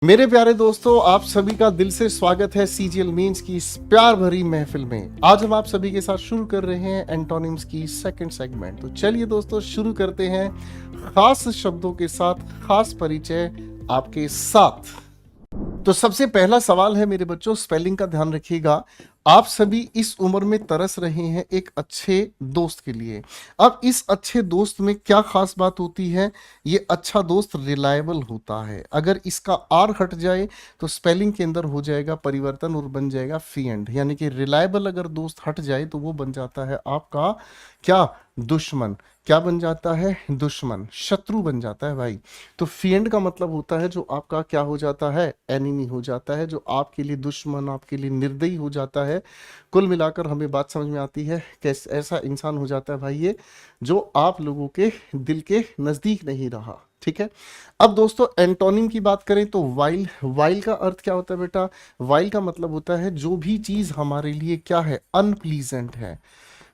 मेरे प्यारे दोस्तों, आप सभी का दिल से स्वागत है सीजीएल मीन्स की इस प्यार भरी महफिल में। आज हम आप सभी के साथ शुरू कर रहे हैं एंटोनिम्स की सेकंड सेगमेंट। तो चलिए दोस्तों शुरू करते हैं खास शब्दों के साथ, खास परिचय आपके साथ। तो सबसे पहला सवाल है मेरे बच्चों, स्पेलिंग का ध्यान रखिएगा। आप सभी इस उम्र में तरस रहे हैं एक अच्छे दोस्त के लिए। अब इस अच्छे दोस्त में क्या खास बात होती है? ये अच्छा दोस्त रिलायबल होता है। अगर इसका आर हट जाए तो स्पेलिंग के अंदर हो जाएगा परिवर्तन और बन जाएगा फीएंड, यानी कि रिलायबल अगर दोस्त हट जाए तो वो बन जाता है आपका क्या? दुश्मन। क्या बन जाता है? दुश्मन, शत्रु बन जाता है भाई। तो फीएंड का मतलब होता है जो आपका क्या हो जाता है? एनिमी हो जाता है, जो आपके लिए दुश्मन, आपके लिए निर्दयी हो जाता है। कुल मिलाकर हमें बात समझ में आती है कैसे ऐसा इंसान हो जाता है भाई ये, जो आप लोगों के दिल के नजदीक नहीं रहा। ठीक है। अब दोस्तों एंटोनिम की बात करें तो वाइल। वाइल का अर्थ क्या होता है बेटा? वाइल का मतलब होता है जो भी चीज हमारे लिए क्या है? अनप्लीजेंट है।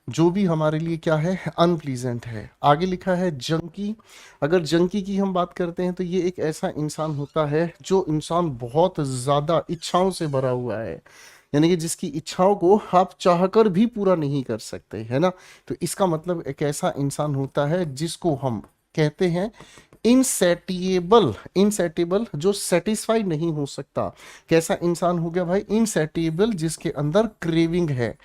जो भी हमारे लिए क्या है? अनप्लीजेंट है। आगे लिखा है जंकी। अगर जंकी की हम बात करते हैं तो ये एक ऐसा इंसान होता है जो इंसान बहुत ज्यादा इच्छाओं से भरा हुआ है, यानी कि जिसकी इच्छाओं को आप चाहकर भी पूरा नहीं कर सकते, है ना। तो इसका मतलब एक ऐसा इंसान होता है जिसको हम कहते हैं इनसेटिएबल। इनसेटिएबल जो सेटिस्फाई नहीं हो सकता। कैसा इंसान हो गया भाई? इनसेटिएबल, जिसके अंदर क्रेविंग है।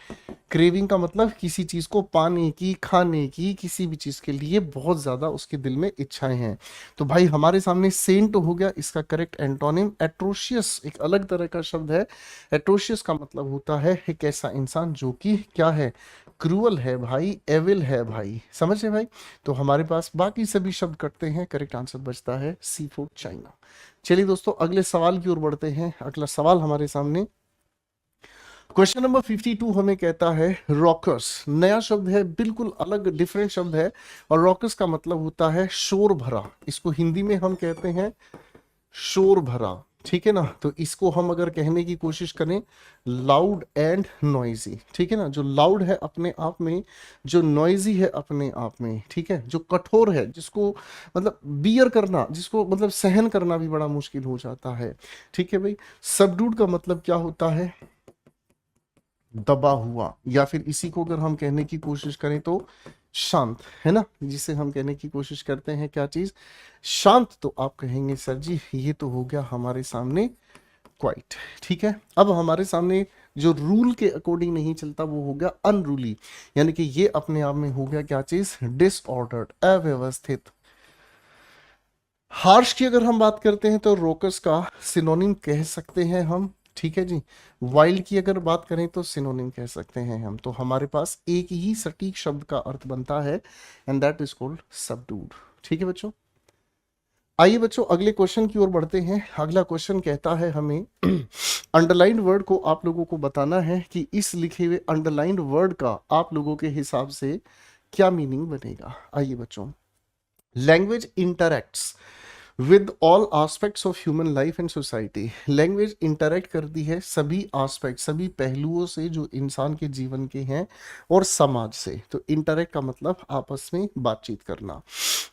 क्रेविंग का मतलब किसी चीज को पाने की, खाने की, किसी भी चीज के लिए बहुत ज्यादा उसके दिल में इच्छाएं हैं। तो भाई हमारे सामने सेंट हो गया। इसका करेक्ट एंटोनिम एट्रोशियस, एक अलग तरह का शब्द है। एट्रोशियस का मतलब होता है एक ऐसा इंसान जो कि क्या है? क्रूअल है भाई, एविल है भाई। समझ रहे भाई? तो हमारे पास बाकी सभी शब्द कटते हैं, करेक्ट आंसर बचता है सी फॉर चाइना। चलिए दोस्तों अगले सवाल की ओर बढ़ते हैं। अगला सवाल हमारे सामने क्वेश्चन नंबर 52 हमें कहता है रॉकर्स। नया शब्द है, बिल्कुल अलग डिफरेंट शब्द है। और रॉकर्स का मतलब होता है शोर भरा। इसको हिंदी में हम कहते हैं शोर भरा। ठीक है ना। तो इसको हम अगर कहने की कोशिश करें, लाउड एंड नॉइजी। ठीक है ना। जो लाउड है अपने आप में, जो नॉइजी है अपने आप में, ठीक है, जो कठोर है, जिसको मतलब बियर करना, जिसको मतलब सहन करना भी बड़ा मुश्किल हो जाता है। ठीक है भाई। सबड्यूड का मतलब क्या होता है? दबा हुआ। या फिर इसी को अगर हम कहने की कोशिश करें तो शांत, है ना। जिसे हम कहने की कोशिश करते हैं क्या चीज? शांत। तो आप कहेंगे सर जी ये तो हो गया हमारे सामने क्वाइट। ठीक है। अब हमारे सामने जो रूल के अकॉर्डिंग नहीं चलता वो हो गया अनरूली, यानी कि ये अपने आप में हो गया क्या चीज? डिसऑर्डर्ड, अव्यवस्थित। हार्श की अगर हम बात करते हैं तो रोकस का सिनोनिम कह सकते हैं हम। ठीक है जी। वाइल्ड की अगर बात करें तो सिनोनिम कह सकते हैं हम। तो हमारे पास एक ही सटीक शब्द का अर्थ बनता है and that is called subdued. ठीक है बच्चों। आइए बच्चों अगले क्वेश्चन की ओर बढ़ते हैं। अगला क्वेश्चन कहता है हमें अंडरलाइंड वर्ड को आप लोगों को बताना है कि इस लिखे हुए अंडरलाइंड वर्ड का आप लोगों के हिसाब से क्या मीनिंग बनेगा। आइए बच्चों, language interacts with all aspects of human life and society. Language interact करती है सभी आस्पेक्ट, सभी पहलुओं से जो इंसान के जीवन के हैं और समाज से। तो इंटरेक्ट का मतलब आपस में बातचीत करना।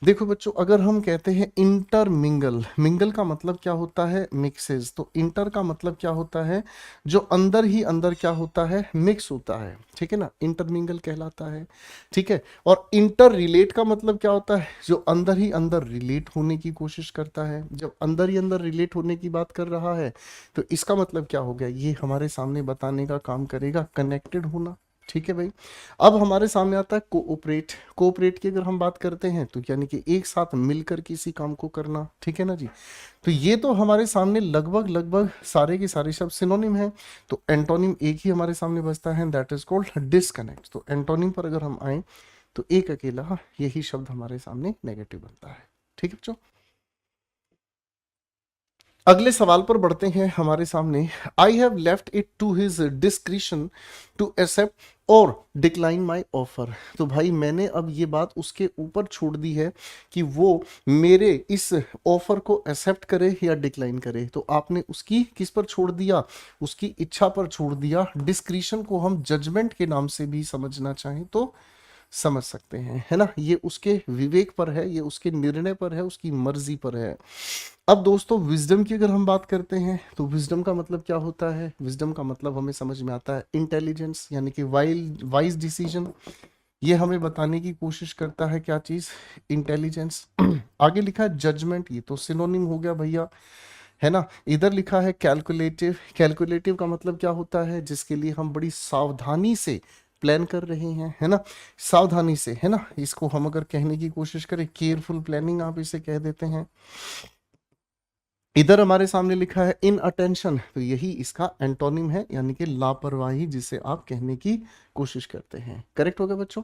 देखो बच्चों अगर हम कहते हैं इंटर मिंगल, मिंगल का मतलब क्या होता है? मिक्सेस। तो इंटर का मतलब क्या होता है? जो अंदर ही अंदर क्या होता है? मिक्स होता है। ठीक है ना। इंटरमिंगल कहलाता है। ठीक है। और इंटर रिलेट का मतलब क्या होता है? जो अंदर ही अंदर रिलेट होने की कोशिश करता है। जब अंदर ही अंदर रिलेट होने की बात कर रहा है तो इसका मतलब क्या हो गया? ये हमारे सामने बताने का काम करेगा कनेक्टेड होना। ठीक है भाई। अब हमारे सामने आता है कोऑपरेट। कोऑपरेट की अगर हम बात करते हैं तो यानी कि एक साथ मिलकर किसी काम को करना। ठीक है ना जी। तो ये तो हमारे सामने लगभग लगभग सारे के सारे शब्द सिनोनिम है। तो एंटोनिम एक ही हमारे सामने बचता है, दैट इज कॉल्ड डिस्कनेक्ट। तो एंटोनिम पर अगर हम आए तो एक अकेला यही शब्द हमारे सामने नेगेटिव बनता है। ठीक है बच्चों। अगले सवाल पर बढ़ते हैं हमारे सामने। I have left it to his discretion to accept और डिक्लाइन माई ऑफर। तो भाई मैंने अब ये बात उसके ऊपर छोड़ दी है कि वो मेरे इस ऑफर को एक्सेप्ट करे या डिक्लाइन करे। तो आपने उसकी किस पर छोड़ दिया? उसकी इच्छा पर छोड़ दिया। डिस्क्रिशन को हम जजमेंट के नाम से भी समझना चाहें तो समझ सकते हैं, है ना। ये उसके विवेक पर है, ये उसके निर्णय पर है, उसकी मर्जी पर है। अब दोस्तों विजडम की अगर हम बात करते हैं तो विजडम का मतलब क्या होता है? विजडम का मतलब हमें समझ में आता है इंटेलिजेंस, यानी कि वाइज डिसीजन। ये हमें बताने की कोशिश करता है क्या चीज? इंटेलिजेंस। आगे लिखा है जजमेंट, ये तो सिनोनिम हो गया भैया, है ना। इधर लिखा है कैलकुलेटिव। कैलकुलेटिव का मतलब क्या होता है? जिसके लिए हम बड़ी सावधानी से प्लान कर रहे हैं, है ना। सावधानी से, है ना। इसको हम अगर कहने की कोशिश करें, केयरफुल प्लानिंग आप इसे कह देते हैं। इधर हमारे सामने लिखा है इन अटेंशन, तो यही इसका एंटोनिम है, यानी कि लापरवाही, जिसे आप कहने की कोशिश करते हैं। करेक्ट हो गया बच्चों?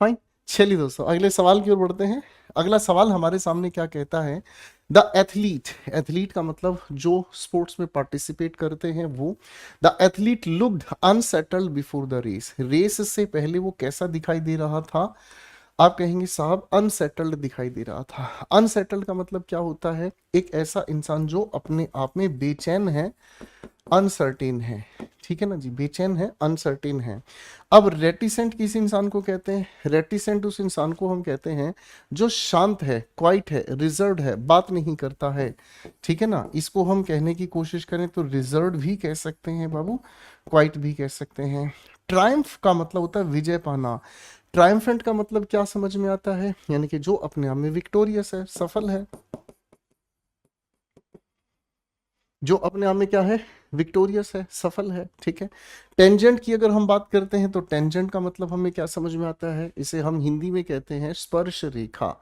फाइन। चलिए दोस्तों अगले सवाल की ओर बढ़ते हैं। अगला सवाल हमारे सामने क्या कहता है? The athlete. एथलीट का मतलब जो स्पोर्ट्स में पार्टिसिपेट करते हैं वो। The athlete looked unsettled before the race. Race से पहले वो कैसा दिखाई दे रहा था? आप कहेंगे साहब अनसेटल्ड दिखाई दे रहा था। अनसेटल्ड का मतलब क्या होता है? एक ऐसा इंसान जो अपने आप में बेचैन है, अनसर्टेन है। ठीक है ना जी, बेचैन है, अनसर्टेन है। अब रेटिसेंट किस इंसान को कहते हैं? रेटिसेंट उस इंसान को हम कहते हैं जो शांत है, क्वाइट है, रिजर्व है, बात नहीं करता है। ठीक है ना। इसको हम कहने की कोशिश करें तो रिजर्व भी कह सकते हैं बाबू, क्वाइट भी कह सकते हैं। ट्रायम्फ का मतलब होता है विजय पाना। ट्रायम्फेंट का मतलब क्या समझ में आता है? यानी कि जो अपने आप में विक्टोरियस है, सफल है। जो अपने आप में क्या है? विक्टोरियस है, सफल है। ठीक है। टेंजेंट की अगर हम बात करते हैं तो टेंजेंट का मतलब हमें क्या समझ में आता है? इसे हम हिंदी में कहते हैं स्पर्श रेखा,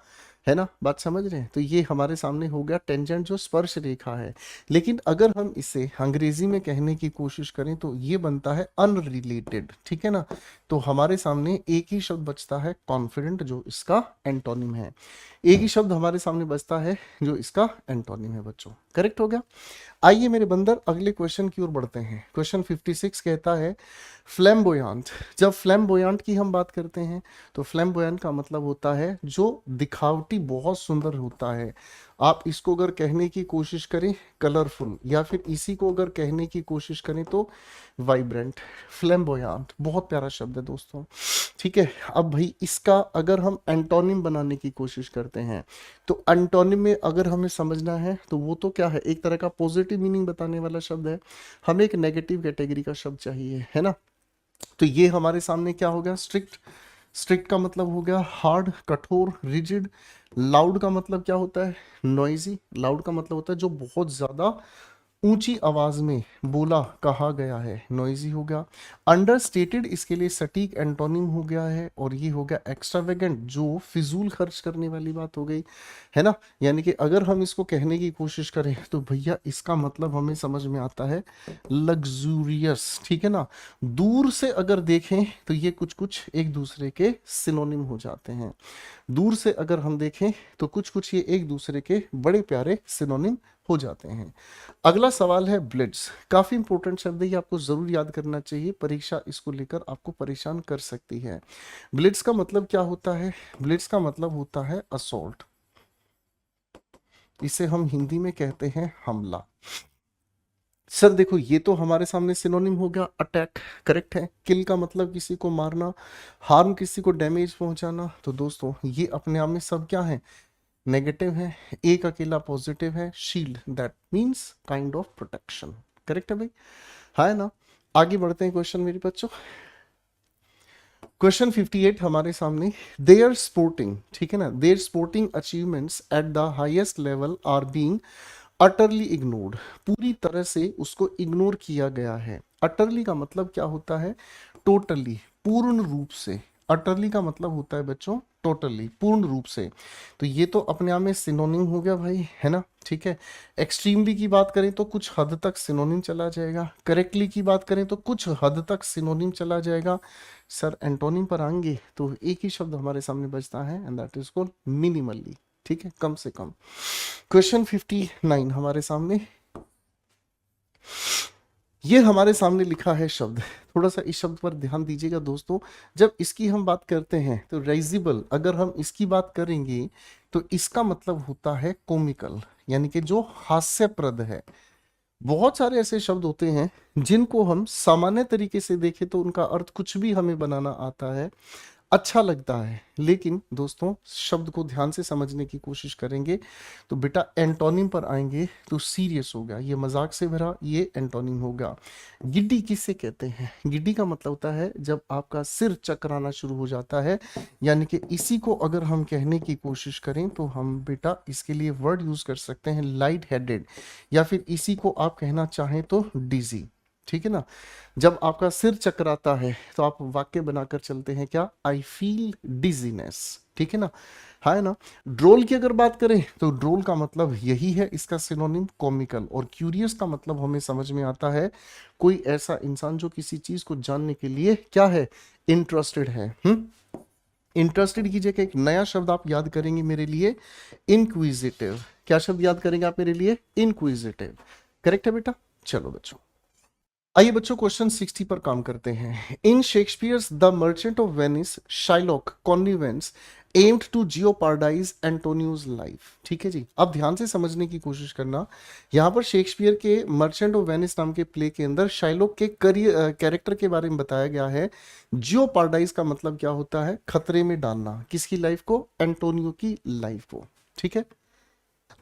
है ना। बात समझ रहे हैं? तो ये हमारे सामने हो गया टेंजेंट, जो स्पर्श रेखा है। लेकिन अगर हम इसे अंग्रेजी में कहने की कोशिश करें तो ये बनता है अनरिलेटेड। ठीक है ना। तो हमारे सामने एक ही शब्द बचता है कॉन्फिडेंट, जो इसका एंटोनिम है। एक ही शब्द हमारे सामने बचता है जो इसका एंटोनिम है बच्चों। करेक्ट हो गया। आइए मेरे बंदर अगले क्वेश्चन की ओर बढ़ते हैं। क्वेश्चन 56 कहता है फ्लैम्बोयांट। जब फ्लैम्बोयांट की हम बात करते हैं तो फ्लैम्बोयांट का मतलब होता है जो दिखावटी, बहुत सुंदर होता है। आप इसको अगर कहने की कोशिश करें कलरफुल, या फिर इसी को अगर कहने की कोशिश करें तो वाइब्रेंट। फ्लैम्बोयांट बहुत प्यारा शब्द है दोस्तों। ठीक है। अब भाई इसका अगर हम एंटोनिम बनाने की कोशिश करते हैं तो एंटोनिम में अगर हमें समझना है तो वो तो क्या है? एक तरह का पॉजिटिव मीनिंग बताने वाला शब्द है। हमें एक नेगेटिव कैटेगरी का शब्द चाहिए, है ना। तो ये हमारे सामने क्या हो गया? स्ट्रिक्ट। स्ट्रिक्ट का मतलब हो गया हार्ड, कठोर, रिजिड। लाउड का मतलब क्या होता है? नॉइजी। लाउड का मतलब होता है जो बहुत ज्यादा ऊंची आवाज में बोला, कहा गया है, नॉइजी हो गया। अंडरस्टेटेड इसके लिए सटीक एंटोनिम हो गया है। और ये हो गया एक्स्ट्रावेगेंट, जो फिजूल खर्च करने वाली बात हो गई, है ना। यानी कि अगर हम इसको कहने की कोशिश करें तो भैया इसका मतलब हमें समझ में आता है लग्जूरियस। ठीक है ना। दूर से अगर देखें तो ये कुछ कुछ एक दूसरे के सिनोनिम हो जाते हैं। दूर से अगर हम देखें तो कुछ कुछ ये एक दूसरे के बड़े प्यारे सिनोनिम हो जाते हैं। अगला सवाल है ब्लिट्स। काफी इंपॉर्टेंट शब्द है, ये आपको जरूर याद करना चाहिए, परीक्षा इसको लेकर आपको परेशान कर सकती है। ब्लिट्स का मतलब क्या होता है? ब्लिट्स का मतलब होता है असोल्ट। इसे हम हिंदी में कहते हैं हमला। सर देखो ये तो हमारे सामने सिनोनिम हो गया अटैक। करेक्ट है। किल का मतलब किसी को मारना, हार्म किसी को डैमेज पहुंचाना। तो दोस्तों ये अपने आप में सब क्या है? नेगेटिव है। एक अकेला पॉजिटिव है, shield, that means kind of protection. Correct है भाई? हाँ है ना। आगे बढ़ते हैं क्वेश्चन मेरे बच्चों। क्वेश्चन 58 हमारे सामने, देयर स्पोर्टिंग, ठीक है ना, their sporting achievements at the highest level are being utterly ignored. पूरी तरह से उसको इग्नोर किया गया है। अटरली का मतलब क्या होता है? टोटली, पूर्ण रूप से। अटरली का मतलब होता है बच्चों टोटली, पूर्ण रूप से। तो ये तो अपने आप में सिनोनिम हो गया भाई, है ना। ठीक है। एक्सट्रीमली की बात करें तो कुछ हद तक सिनोनिम चला जाएगा। करेक्टली की बात करें तो कुछ हद तक सिनोनिम चला जाएगा। सर एंटोनिम पर आएंगे तो एक ही शब्द हमारे सामने बचता है, and that is called minimally. ठीक है, कम से कम। क्वेश्चन 59 हमारे सामने, ये हमारे सामने लिखा है शब्द। थोड़ा सा इस शब्द पर ध्यान दीजिएगा दोस्तों। जब इसकी हम बात करते हैं तो राइजिबल, अगर हम इसकी बात करेंगे तो इसका मतलब होता है कॉमिकल, यानी कि जो हास्यप्रद है। बहुत सारे ऐसे शब्द होते हैं जिनको हम सामान्य तरीके से देखें तो उनका अर्थ कुछ भी हमें बनाना आता है। अच्छा लगता है, लेकिन दोस्तों शब्द को ध्यान से समझने की कोशिश करेंगे तो बेटा एंटोनिम पर आएंगे तो सीरियस होगा, ये मजाक से भरा, ये एंटोनिम होगा। गिड्डी किससे कहते हैं? गिड्डी का मतलब होता है जब आपका सिर चकराना शुरू हो जाता है, यानी कि इसी को अगर हम कहने की कोशिश करें तो हम बेटा इसके लिए वर्ड यूज कर सकते हैं लाइट हेडेड, या फिर इसी को आप कहना चाहें तो डिजी। ठीक है ना? जब आपका सिर चकराता है तो आप वाक्य बनाकर चलते हैं क्या? I feel dizziness. ठीक है ना? है ना? ड्रोल की अगर बात करें तो ड्रोल का मतलब यही है, इसका सिनोनिम कॉमिकल। और क्यूरियस का मतलब हमें समझ में आता है कोई ऐसा इंसान जो किसी चीज को जानने के लिए क्या है? इंटरेस्टेड है। इंटरेस्टेड की जगह एक नया शब्द आप याद करेंगे मेरे लिए, इंक्विजिटिव। क्या शब्द याद करेंगे आप मेरे लिए? इंक्विजिटिव। करेक्ट है बेटा? चलो बच्चों, आइए बच्चों क्वेश्चन 60 पर काम करते हैं। In Shakespeare's the Merchant of Venice, Shylock connivance aimed to jeopardise Antonio's life. ठीक है जी, अब ध्यान से समझने की कोशिश करना। यहाँ पर शेक्सपियर के मर्चेंट ऑफ वेनिस नाम के प्ले के अंदर शाइलॉक के कैरेक्टर के बारे में बताया गया है। जियोपार्डाइज का मतलब क्या होता है? खतरे में डालना। किसकी लाइफ को? एंटोनियो की लाइफ को। ठीक है।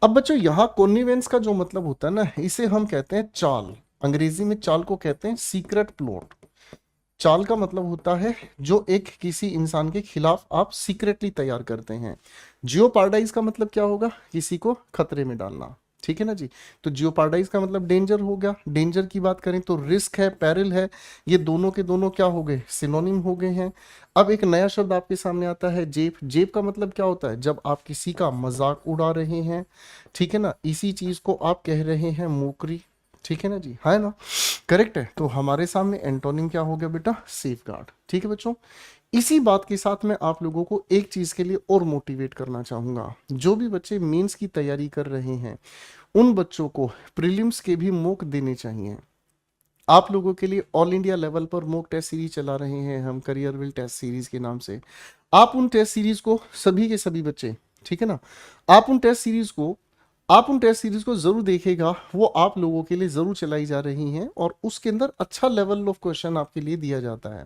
अब बच्चों यहाँ कॉन्निवेंस का जो मतलब होता है ना, इसे हम कहते हैं चाल। अंग्रेजी में चाल को कहते हैं सीक्रेट प्लॉट। चाल का मतलब होता है जो एक किसी इंसान के खिलाफ आप सीक्रेटली तैयार करते हैं। जियोपार्डाइज का मतलब क्या होगा? किसी को खतरे में डालना। ठीक है ना जी? तो जियोपार्डाइज का मतलब डेंजर हो गया। डेंजर की बात करें तो रिस्क है, पेरिल है। ये दोनों के दोनों क्या हो गए? सिनोनिम हो गए हैं। अब एक नया शब्द आपके सामने आता है, जेब। जेब का मतलब क्या होता है? जब आप किसी का मजाक उड़ा रहे हैं। ठीक है ना? इसी चीज को आप कह रहे हैं मोकरी। ठीक है ना जी? है ना? करेक्ट है। तो हमारे सामने एंटोनिम क्या हो गया बेटा? Safe guard. ठीक है बच्चों, इसी बात के साथ मैं आप लोगों को एक चीज के लिए और मोटिवेट करना चाहूंगा। जो भी बच्चे मेंस की तैयारी कर रहे हैं उन बच्चों को प्रीलिम्स के भी मॉक देने चाहिए। आप लोगों के लिए ऑल इंडिया लेवल पर मॉक टेस्ट सीरीज चला रहे हैं हम, करियर विल टेस्ट सीरीज के नाम से। आप उन टेस्ट सीरीज को, सभी के सभी बच्चे, ठीक है ना, आप उन टेस्ट सीरीज को जरूर देखिएगा। वो आप लोगों के लिए जरूर चलाई जा रही हैं और उसके अंदर अच्छा लेवल ऑफ क्वेश्चन आपके लिए दिया जाता है।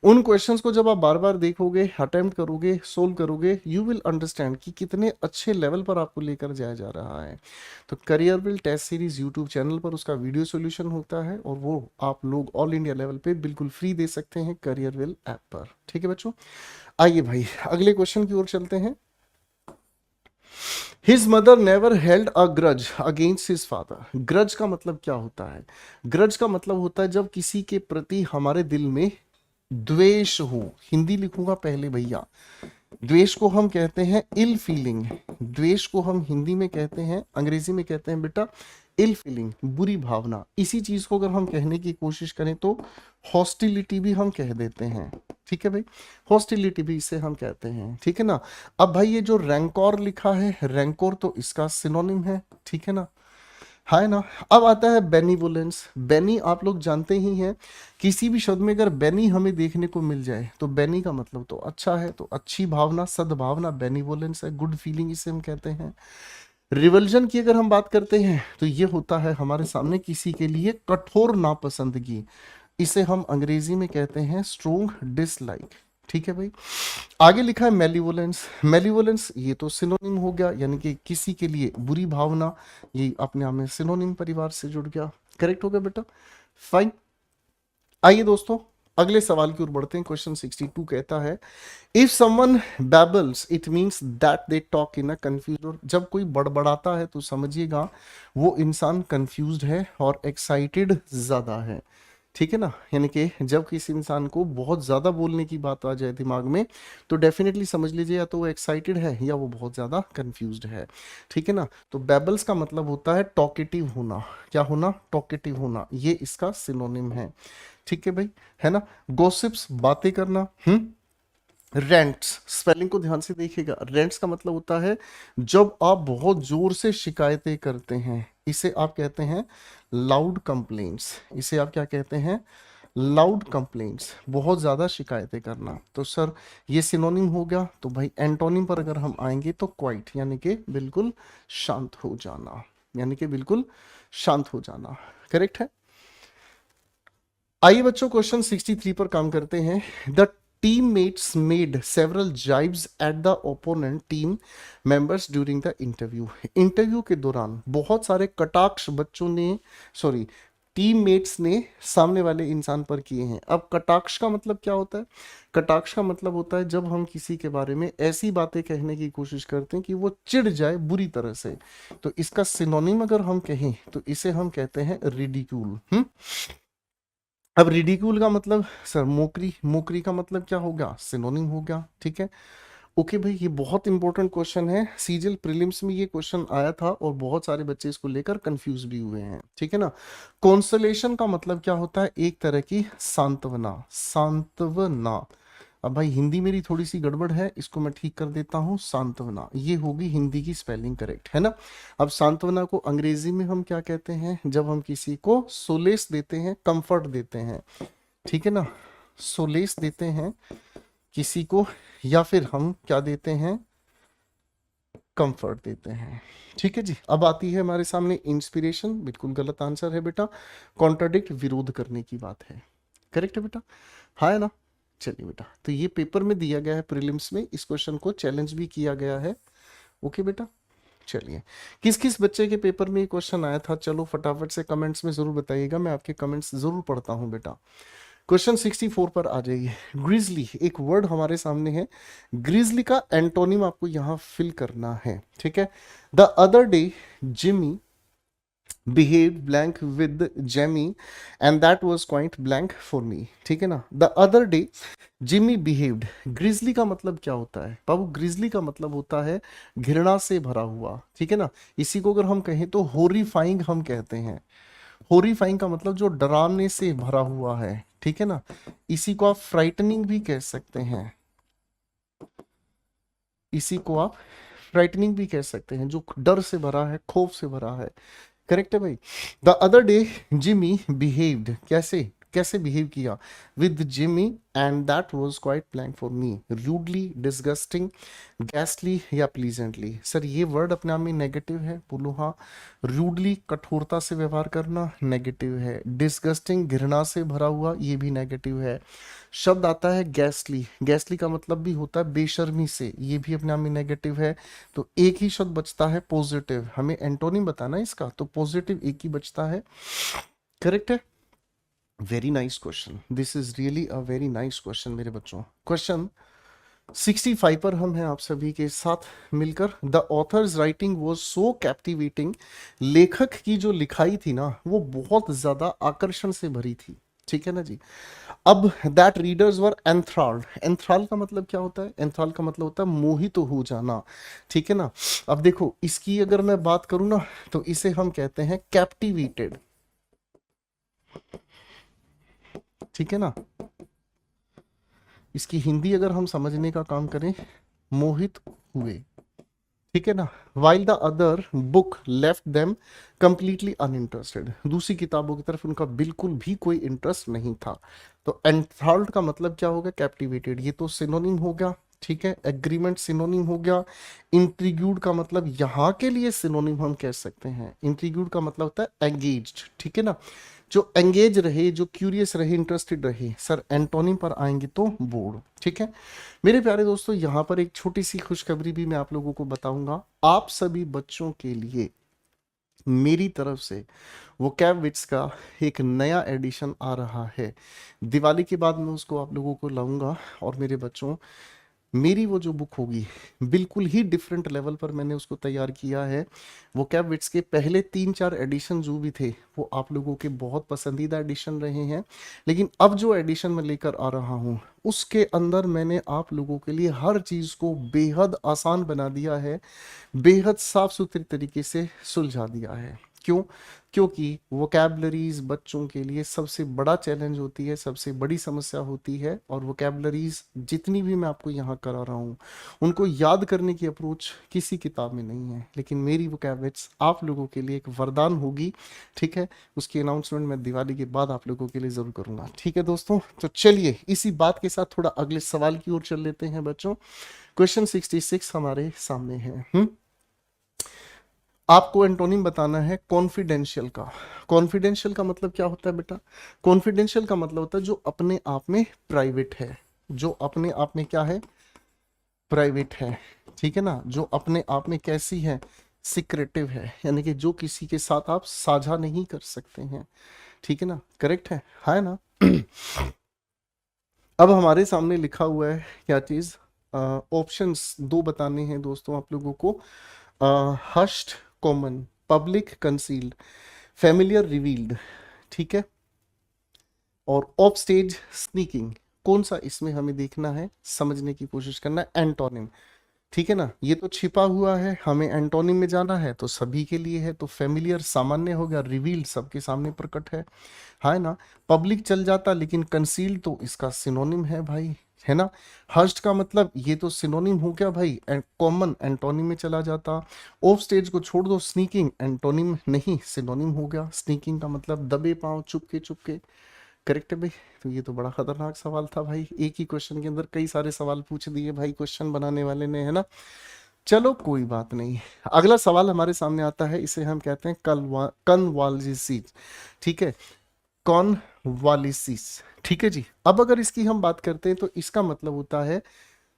उन क्वेश्चंस को जब आप बार बार देखोगे, अटेम्प्ट करोगे, सोल्व करोगे, यू विल अंडरस्टैंड कि कितने अच्छे लेवल पर आपको लेकर जाया जा रहा है। तो career will test series YouTube channel पर उसका वीडियो सोल्यूशन होता है और वो आप लोग ऑल इंडिया लेवल पे बिल्कुल फ्री दे सकते हैं करियर विल ऐप पर। ठीक है बच्चों, आइए भाई अगले क्वेश्चन की ओर चलते हैं। His mother never held a grudge against his father. Grudge का मतलब क्या होता है? ग्रज का मतलब होता है जब किसी के प्रति हमारे दिल में द्वेष हो। हिंदी लिखूंगा पहले भैया। द्वेष को हम कहते हैं इल फीलिंग। द्वेष को हम हिंदी में कहते हैं, अंग्रेजी में कहते हैं बेटा इल फीलिंग, बुरी भावना। इसी चीज को अगर हम कहने की कोशिश करें तो हॉस्टिलिटी भी हम कह देते हैं। ठीक है भाई, हॉस्टिलिटी भी इसे हम कहते हैं। ठीक है ना? अब भाई ये जो रैंकोर लिखा है, रैंकोर तो इसका सिनोनिम है। ठीक है ना? है ना? अब आता है बेनिवोलेंस। बेनी आप लोग जानते ही हैं, किसी भी शब्द में अगर बेनी हमें देखने को मिल जाए तो बेनी का मतलब तो अच्छा है, तो अच्छी भावना, सद्भावना, बेनिवोलेंस है, गुड फीलिंग इसे हम कहते हैं। रिवल्जन की अगर हम बात करते हैं तो ये होता है हमारे सामने किसी के लिए कठोर नापसंदगी। इसे हम अंग्रेजी में कहते हैं स्ट्रोंग डिसलाइक। ठीक है भाई, आगे लिखा है मेलिवोलेंस। मेलिवोलेंस ये तो सिनोनिम हो गया, यानी कि किसी के लिए बुरी भावना, ये अपने आप में सिनोनिम परिवार से जुड़ गया। करेक्ट हो गया बेटा? फाइन। आइए दोस्तों अगले सवाल की ओर बढ़ते हैं। क्वेश्चन 62 कहता है, if someone babbles it means that they talk in a confuse. जब कोई बड़बड़ाता है तो समझिएगा वो इंसान कंफ्यूज्ड है और एक्साइटेड ज्यादा है। ठीक है ना? यानी कि जब किसी इंसान को बहुत ज्यादा बोलने की बात आ जाए दिमाग में तो डेफिनेटली समझ लीजिए या तो वो एक्साइटेड है या वो बहुत ज्यादा कंफ्यूज्ड है। ठीक है ना? तो बेबल्स का मतलब होता है टॉकेटिव होना। क्या होना? टॉकेटिव होना, ये इसका सिनोनिम है। ठीक है भाई, है ना? गॉसिप्स, बातें करना। रेंट्स, स्पेलिंग को ध्यान से देखिएगा। रेंट्स का मतलब होता है जब आप बहुत जोर से शिकायतें करते हैं, इसे आप कहते हैं लाउड कंप्लेंट्स। इसे आप क्या कहते हैं? लाउड कंप्लेंट्स, बहुत ज्यादा शिकायतें करना। तो सर ये सिनोनिम हो गया। तो भाई एंटोनिम पर अगर हम आएंगे तो क्वाइट, यानी कि बिल्कुल शांत हो जाना, यानी कि बिल्कुल शांत हो जाना। करेक्ट है? आइए बच्चों क्वेश्चन 63 पर काम करते हैं। The teammates made several jibes at the opponent team members during the interview. Interview के दौरान बहुत सारे कटाक्ष बच्चों ने, सॉरी, टीममेट्स ने सामने वाले इंसान पर किए हैं। अब कटाक्ष का मतलब क्या होता है? कटाक्ष का मतलब होता है जब हम किसी के बारे में ऐसी बातें कहने की कोशिश करते हैं कि वो चिढ़ जाए बुरी तरह से। तो इसका सिनोनिम अगर हम कहें तो इसे हम कहते हैं रिडिक्यूल। अब रिडिक्यूल का मतलब सर मोकरी, मोकरी का मतलब क्या होगा? सिनोनिम हो गया। ठीक है, ओके भाई, ये बहुत इंपॉर्टेंट क्वेश्चन है। सीजीएल प्रीलिम्स में ये क्वेश्चन आया था और बहुत सारे बच्चे इसको लेकर कंफ्यूज भी हुए हैं। ठीक है ना। कॉन्सोलेशन का मतलब क्या होता है? एक तरह की सांत्वना, सांत्वना। अब भाई हिंदी मेरी थोड़ी सी गड़बड़ है, इसको मैं ठीक कर देता हूँ। सांत्वना, ये होगी हिंदी की स्पेलिंग करेक्ट, है ना। अब सांत्वना को अंग्रेजी में हम क्या कहते हैं? जब हम किसी को सोलेस देते हैं, कंफर्ट देते हैं, ठीक है ना, सोलेस देते हैं किसी को, या फिर हम क्या देते हैं? कंफर्ट देते हैं। ठीक है जी। अब आती है हमारे सामने इंस्पिरेशन। बिल्कुल गलत आंसर है बेटा। कॉन्ट्राडिक्ट, विरोध करने की बात है। करेक्ट है बेटा, हाँ है ना। चलिए बेटा, तो ये पेपर में दिया गया है प्रीलिम्स में, इस क्वेश्चन को चैलेंज भी किया गया है। ओके बेटा, चलिए किस किस बच्चे के पेपर में ये क्वेश्चन आया था? चलो फटाफट से कमेंट्स में जरूर बताइएगा, मैं आपके कमेंट्स जरूर पढ़ता हूँ बेटा। क्वेश्चन 64 पर आ जाइए। ग्रिजली, एक वर्ड हमारे सामने है। ग्रिजली का एंटोनिम आपको यहां फिल करना है। ठीक है। The other day Jimmy behaved blank with Jamie and that was quite blank for me। ठीक है ना। The other day Jimmy behaved। Grizzly का मतलब क्या होता है बाबू? ग्रिजली का मतलब होता है घृणा से भरा हुआ। ठीक है ना। इसी को अगर हम कहें तो होरीफाइंग हम कहते हैं। होरीफाइंग का मतलब जो डराने से भरा हुआ है। ठीक है ना। इसी को आप फ्राइटनिंग भी कह सकते हैं। इसी को आप फ्राइटनिंग भी कह सकते हैं, जो डर से भरा है, खौफ से भरा है। करेक्ट है भाई। The other day Jimmy behaved, कैसे कैसे बिहेव किया? With Jimmy and that was quite blank for me. Rudely, disgusting, ghastly या प्लीजेंटली। सर ये वर्ड अपने आप में नेगेटिव है, बोलो हाँ। रूडली, कठोरता से व्यवहार करना, नेगेटिव है। डिस्गस्टिंग, घृणा से भरा हुआ, ये भी नेगेटिव है। शब्द आता है गैस्टली। गैस्टली का मतलब भी होता है बेशर्मी से, ये भी अपने आप में नेगेटिव है। तो एक ही शब्द बचता है पॉजिटिव। हमें एंटोनिम बताना है इसका, तो पॉजिटिव एक ही बचता है। करेक्ट है। Very nice question, this is really a very nice question मेरे बच्चों। क्वेश्चन 65 पर हम हैं आप सभी के साथ मिलकर। The author's writing was so captivating. लेखक की जो लिखाई थी ना, वो बहुत ज्यादा आकर्षण से भरी थी। ठीक है ना जी। अब दैट रीडर्स वर एंथ्राल्ड। एंथ्राल का मतलब क्या होता है? एंथ्राल का मतलब होता है मोहित तो हो जाना। ठीक है ना। अब देखो इसकी अगर मैं बात करूं ना, तो इसे हम कहते हैं कैप्टिवेटेड। ठीक है ना। इसकी हिंदी अगर हम समझने का काम करें, मोहित हुए। ठीक है ना। While the other book left them completely uninterested. दूसरी किताबों की तरफ उनका बिल्कुल भी कोई इंटरेस्ट नहीं था। तो एंथ्राल्ड का मतलब क्या होगा? कैप्टिवेटेड। ये तो सिनोनिम हो गया। ठीक है। एग्रीमेंट सिनोनिम हो गया। इंट्रीग्यूड का मतलब यहाँ के लिए सिनोनिम हम कह सकते हैं। इंट्रीग्यूड का मतलब होता है एंगेज्ड। ठीक है ना। जो एंगेज रहे, जो क्यूरियस रहे, इंटरेस्टेड रहे। सर एंटोनिम पर आएंगे तो बोर्ड। ठीक है मेरे प्यारे दोस्तों, यहाँ पर एक छोटी सी खुशखबरी भी मैं आप लोगों को बताऊंगा। आप सभी बच्चों के लिए मेरी तरफ से वोकैब विट्स का एक नया एडिशन आ रहा है। दिवाली के बाद मैं उसको आप लोगों को लाऊंगा। और मेरे बच्चों, मेरी वो जो बुक होगी बिल्कुल ही डिफरेंट लेवल पर मैंने उसको तैयार किया है। वो कैब विट्स के पहले 3-4 एडिशन जो भी थे वो आप लोगों के बहुत पसंदीदा एडिशन रहे हैं। लेकिन अब जो एडिशन मैं लेकर आ रहा हूँ उसके अंदर मैंने आप लोगों के लिए हर चीज़ को बेहद आसान बना दिया है, बेहद साफ सुथरी तरीके से सुलझा दिया है। क्यों? क्योंकि वोकैबलरीज बच्चों के लिए सबसे बड़ा चैलेंज होती है, सबसे बड़ी समस्या होती है। और वोकैबलरीज जितनी भी मैं आपको यहाँ करा रहा हूँ उनको याद करने की अप्रोच किसी किताब में नहीं है, लेकिन मेरी वोकैबलेट्स आप लोगों के लिए एक वरदान होगी। ठीक है। उसकी अनाउंसमेंट मैं दिवाली के बाद आप लोगों के लिए जरूर करूंगा। ठीक है दोस्तों, तो चलिए इसी बात के साथ थोड़ा अगले सवाल की ओर चल लेते हैं बच्चों। क्वेश्चन 66 हमारे सामने है। आपको एंटोनिम बताना है कॉन्फिडेंशियल का। कॉन्फिडेंशियल का मतलब क्या होता है बेटा? कॉन्फिडेंशियल का मतलब होता है जो अपने आप में प्राइवेट है। जो अपने आप में क्या है, प्राइवेट है, ठीक है ना, जो अपने आप में कैसी है, सिक्रेटिव है, यानी कि जो किसी के साथ आप साझा नहीं कर सकते हैं, ठीक है ना, करेक्ट है ना। अब हमारे सामने लिखा हुआ है क्या चीज, ऑप्शंस दो बताने हैं दोस्तों आप लोगों को, hushed common, public concealed, familiar revealed, ठीक है, और ऑफ स्टेज स्नीकिंग। कौन सा इसमें हमें देखना है, समझने की कोशिश करना है, एंटोनिम, ठीक है ना। ये तो छिपा हुआ है, हमें एंटोनिम में जाना है, तो सभी के लिए है, तो फेमिलियर सामान्य हो गया, रिवील्ड सबके सामने प्रकट है ना। पब्लिक चल जाता, लेकिन कंसील्ड तो इसका सिनोनिम है भाई, है ना। हर्स्ट का मतलब ये तो सिनोनिम हो गया भाई, कॉमन एंटोनिम में चला जाता। ऑफ स्टेज को छोड़ दो, स्नीकिंग एंटोनिम नहीं सिनोनिम हो गया, स्नीकिंग का मतलब दबे पांव, चुपके चुपके, करेक्ट है भाई। तो ये तो बड़ा खतरनाक सवाल था भाई, एक ही क्वेश्चन के अंदर कई सारे सवाल पूछ दिए भाई क्वेश्चन बनाने वाले ने, है ना। चलो कोई बात नहीं, अगला सवाल हमारे सामने आता है, इसे हम कहते हैं कन्वालिसिस, ठीक है, कॉनवालिसिस, ठीक है जी। अब अगर इसकी हम बात करते हैं तो इसका मतलब होता है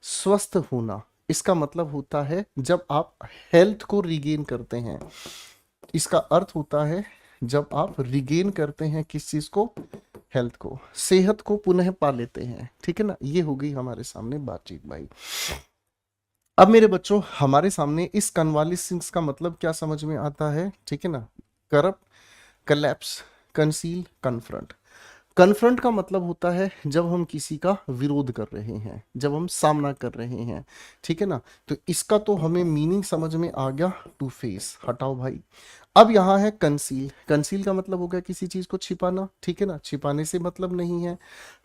स्वस्थ होना, इसका मतलब होता है जब आप हेल्थ को रिगेन करते हैं, इसका अर्थ होता है जब आप रिगेन करते हैं किस चीज को, हेल्थ को, सेहत को पुनः पा लेते हैं, ठीक है ना। ये हो गई हमारे सामने बातचीत भाई। अब मेरे बच्चों हमारे सामने इस कन्वालिसेंस का मतलब क्या समझ में आता है, ठीक है ना। Corrupt, collapse, conceal, confront. Confront का मतलब होता है जब हम किसी का विरोध कर रहे हैं, जब हम सामना कर रहे हैं, ठीक है ना। तो इसका तो हमें मीनिंग समझ में आ गया, टू फेस, हटाओ भाई। अब यहाँ है कंसील, कंसील का मतलब हो गया किसी चीज को छिपाना, ठीक है ना, छिपाने से मतलब नहीं है।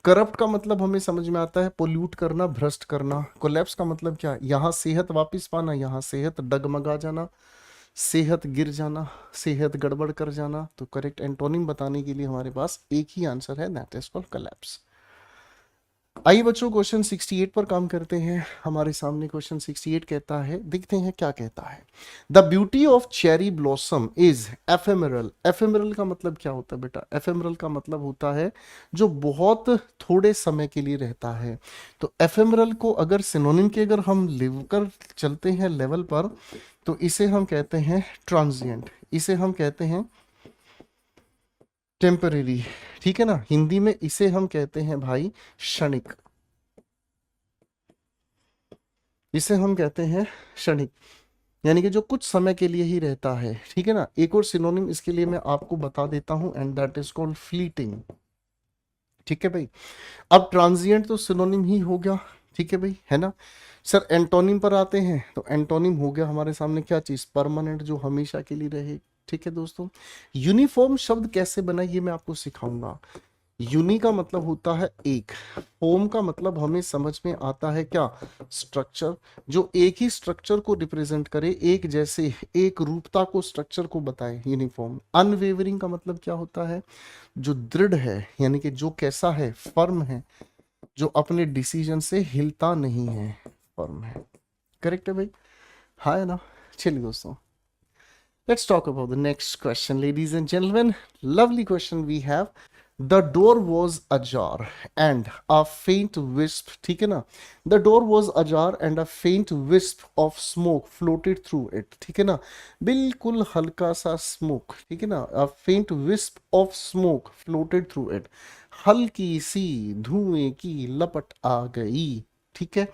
करप्ट का मतलब हमें समझ में आता है पोल्यूट करना, भ्रष्ट करना। कोलैप्स का मतलब क्या, यहाँ सेहत वापस पाना, यहाँ सेहत डगमगा जाना, सेहत गिर जाना, सेहत गड़बड़ कर जाना। तो करेक्ट एंटोनिम बताने के लिए हमारे पास एक ही आंसर है, दैट इज कॉल्ड कोलैप्स। आइए बच्चों क्वेश्चन 68 पर काम करते हैं। हमारे सामने क्वेश्चन 68 कहता है, देखते हैं क्या कहता है। The beauty of cherry blossom is ephemeral. Ephemeral का मतलब क्या होता है बेटा, एफेमरल का मतलब होता है जो बहुत थोड़े समय के लिए रहता है। तो एफेमरल को अगर सिनोनिम के अगर हम लेकर चलते हैं लेवल पर, तो इसे हम कहते हैं ट्रांजिएंट, इसे हम कहते हैं टेम्परेरी, ठीक है ना। हिंदी में इसे हम कहते हैं भाई क्षणिक, इसे हम कहते हैं क्षणिक, यानी कि जो कुछ समय के लिए ही रहता है, ठीक है ना। एक और सिनोनिम इसके लिए मैं आपको बता देता हूं, and that is called fleeting, ठीक है भाई। अब ट्रांजिएंट तो सिनोनिम ही हो गया, ठीक है भाई, है ना। सर एंटोनिम पर आते हैं, तो एंटोनिम हो गया हमारे सामने क्या चीज, परमानेंट, जो हमेशा के लिए रहे, ठीक है दोस्तों। यूनिफॉर्म शब्द कैसे बना ये मैं आपको सिखाऊंगा। यूनि का मतलब होता है एक, फॉर्म का मतलब हमें समझ में आता है क्या, स्ट्रक्चर, जो एक ही स्ट्रक्चर को रिप्रेजेंट करे, एक जैसे एक रूपता को, स्ट्रक्चर को बताए, यूनिफॉर्म। अनवेवरिंग का मतलब क्या होता है, जो दृढ़ है, यानी कि जो कैसा है, फर्म है, जो अपने डिसीजन से हिलता नहीं है, फर्म है, करेक्ट है भाई, हाँ है ना। चलिए दोस्तों, let's talk about the next question, ladies and gentlemen. Lovely question we have. The door was ajar and a faint wisp, ठीक है ना। The door was ajar and a faint wisp of smoke floated through it, ठीक है ना। बिल्कुल हल्का सा smoke, ठीक है ना, a faint wisp of smoke floated through it, हल्की सी धुएं की लपट आ गई, ठीक है।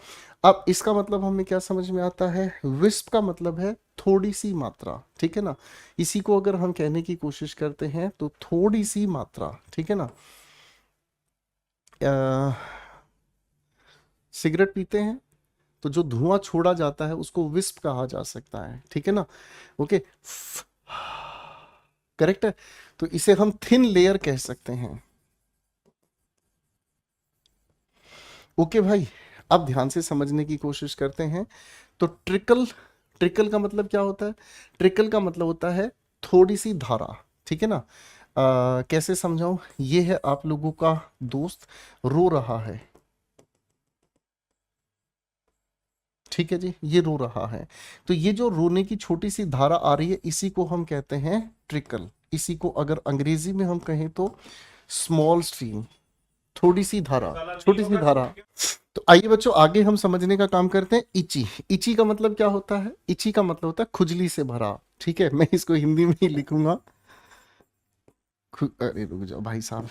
अब इसका मतलब हमें क्या समझ में आता है, विस्प का मतलब है थोड़ी सी मात्रा, ठीक है ना। इसी को अगर हम कहने की कोशिश करते हैं तो थोड़ी सी मात्रा, ठीक है ना। सिगरेट पीते हैं तो जो धुआं छोड़ा जाता है उसको विस्प कहा जा सकता है, ठीक है ना। ओके, करेक्ट है। तो इसे हम थिन लेयर कह सकते हैं। ओके भाई, अब ध्यान से समझने की कोशिश करते हैं। तो ट्रिकल, ट्रिकल का मतलब क्या होता है, ट्रिकल का मतलब होता है थोड़ी सी धारा, ठीक है ना। कैसे समझाऊं, ये है आप लोगों का दोस्त रो रहा है, ठीक है जी, ये रो रहा है। तो ये जो रोने की छोटी सी धारा आ रही है, इसी को हम कहते हैं ट्रिकल। इसी को अगर अंग्रेजी में हम कहें तो स्मॉल स्ट्रीम, थोड़ी सी धारा, छोटी सी धारा। तो आइए बच्चों आगे हम समझने का काम करते हैं। इची, इची का मतलब क्या होता है? इची का मतलब होता है खुजली से भरा। ठीक है, मैं इसको हिंदी में ही लिखूंगा। अरे रुक जाओ भाई साहब,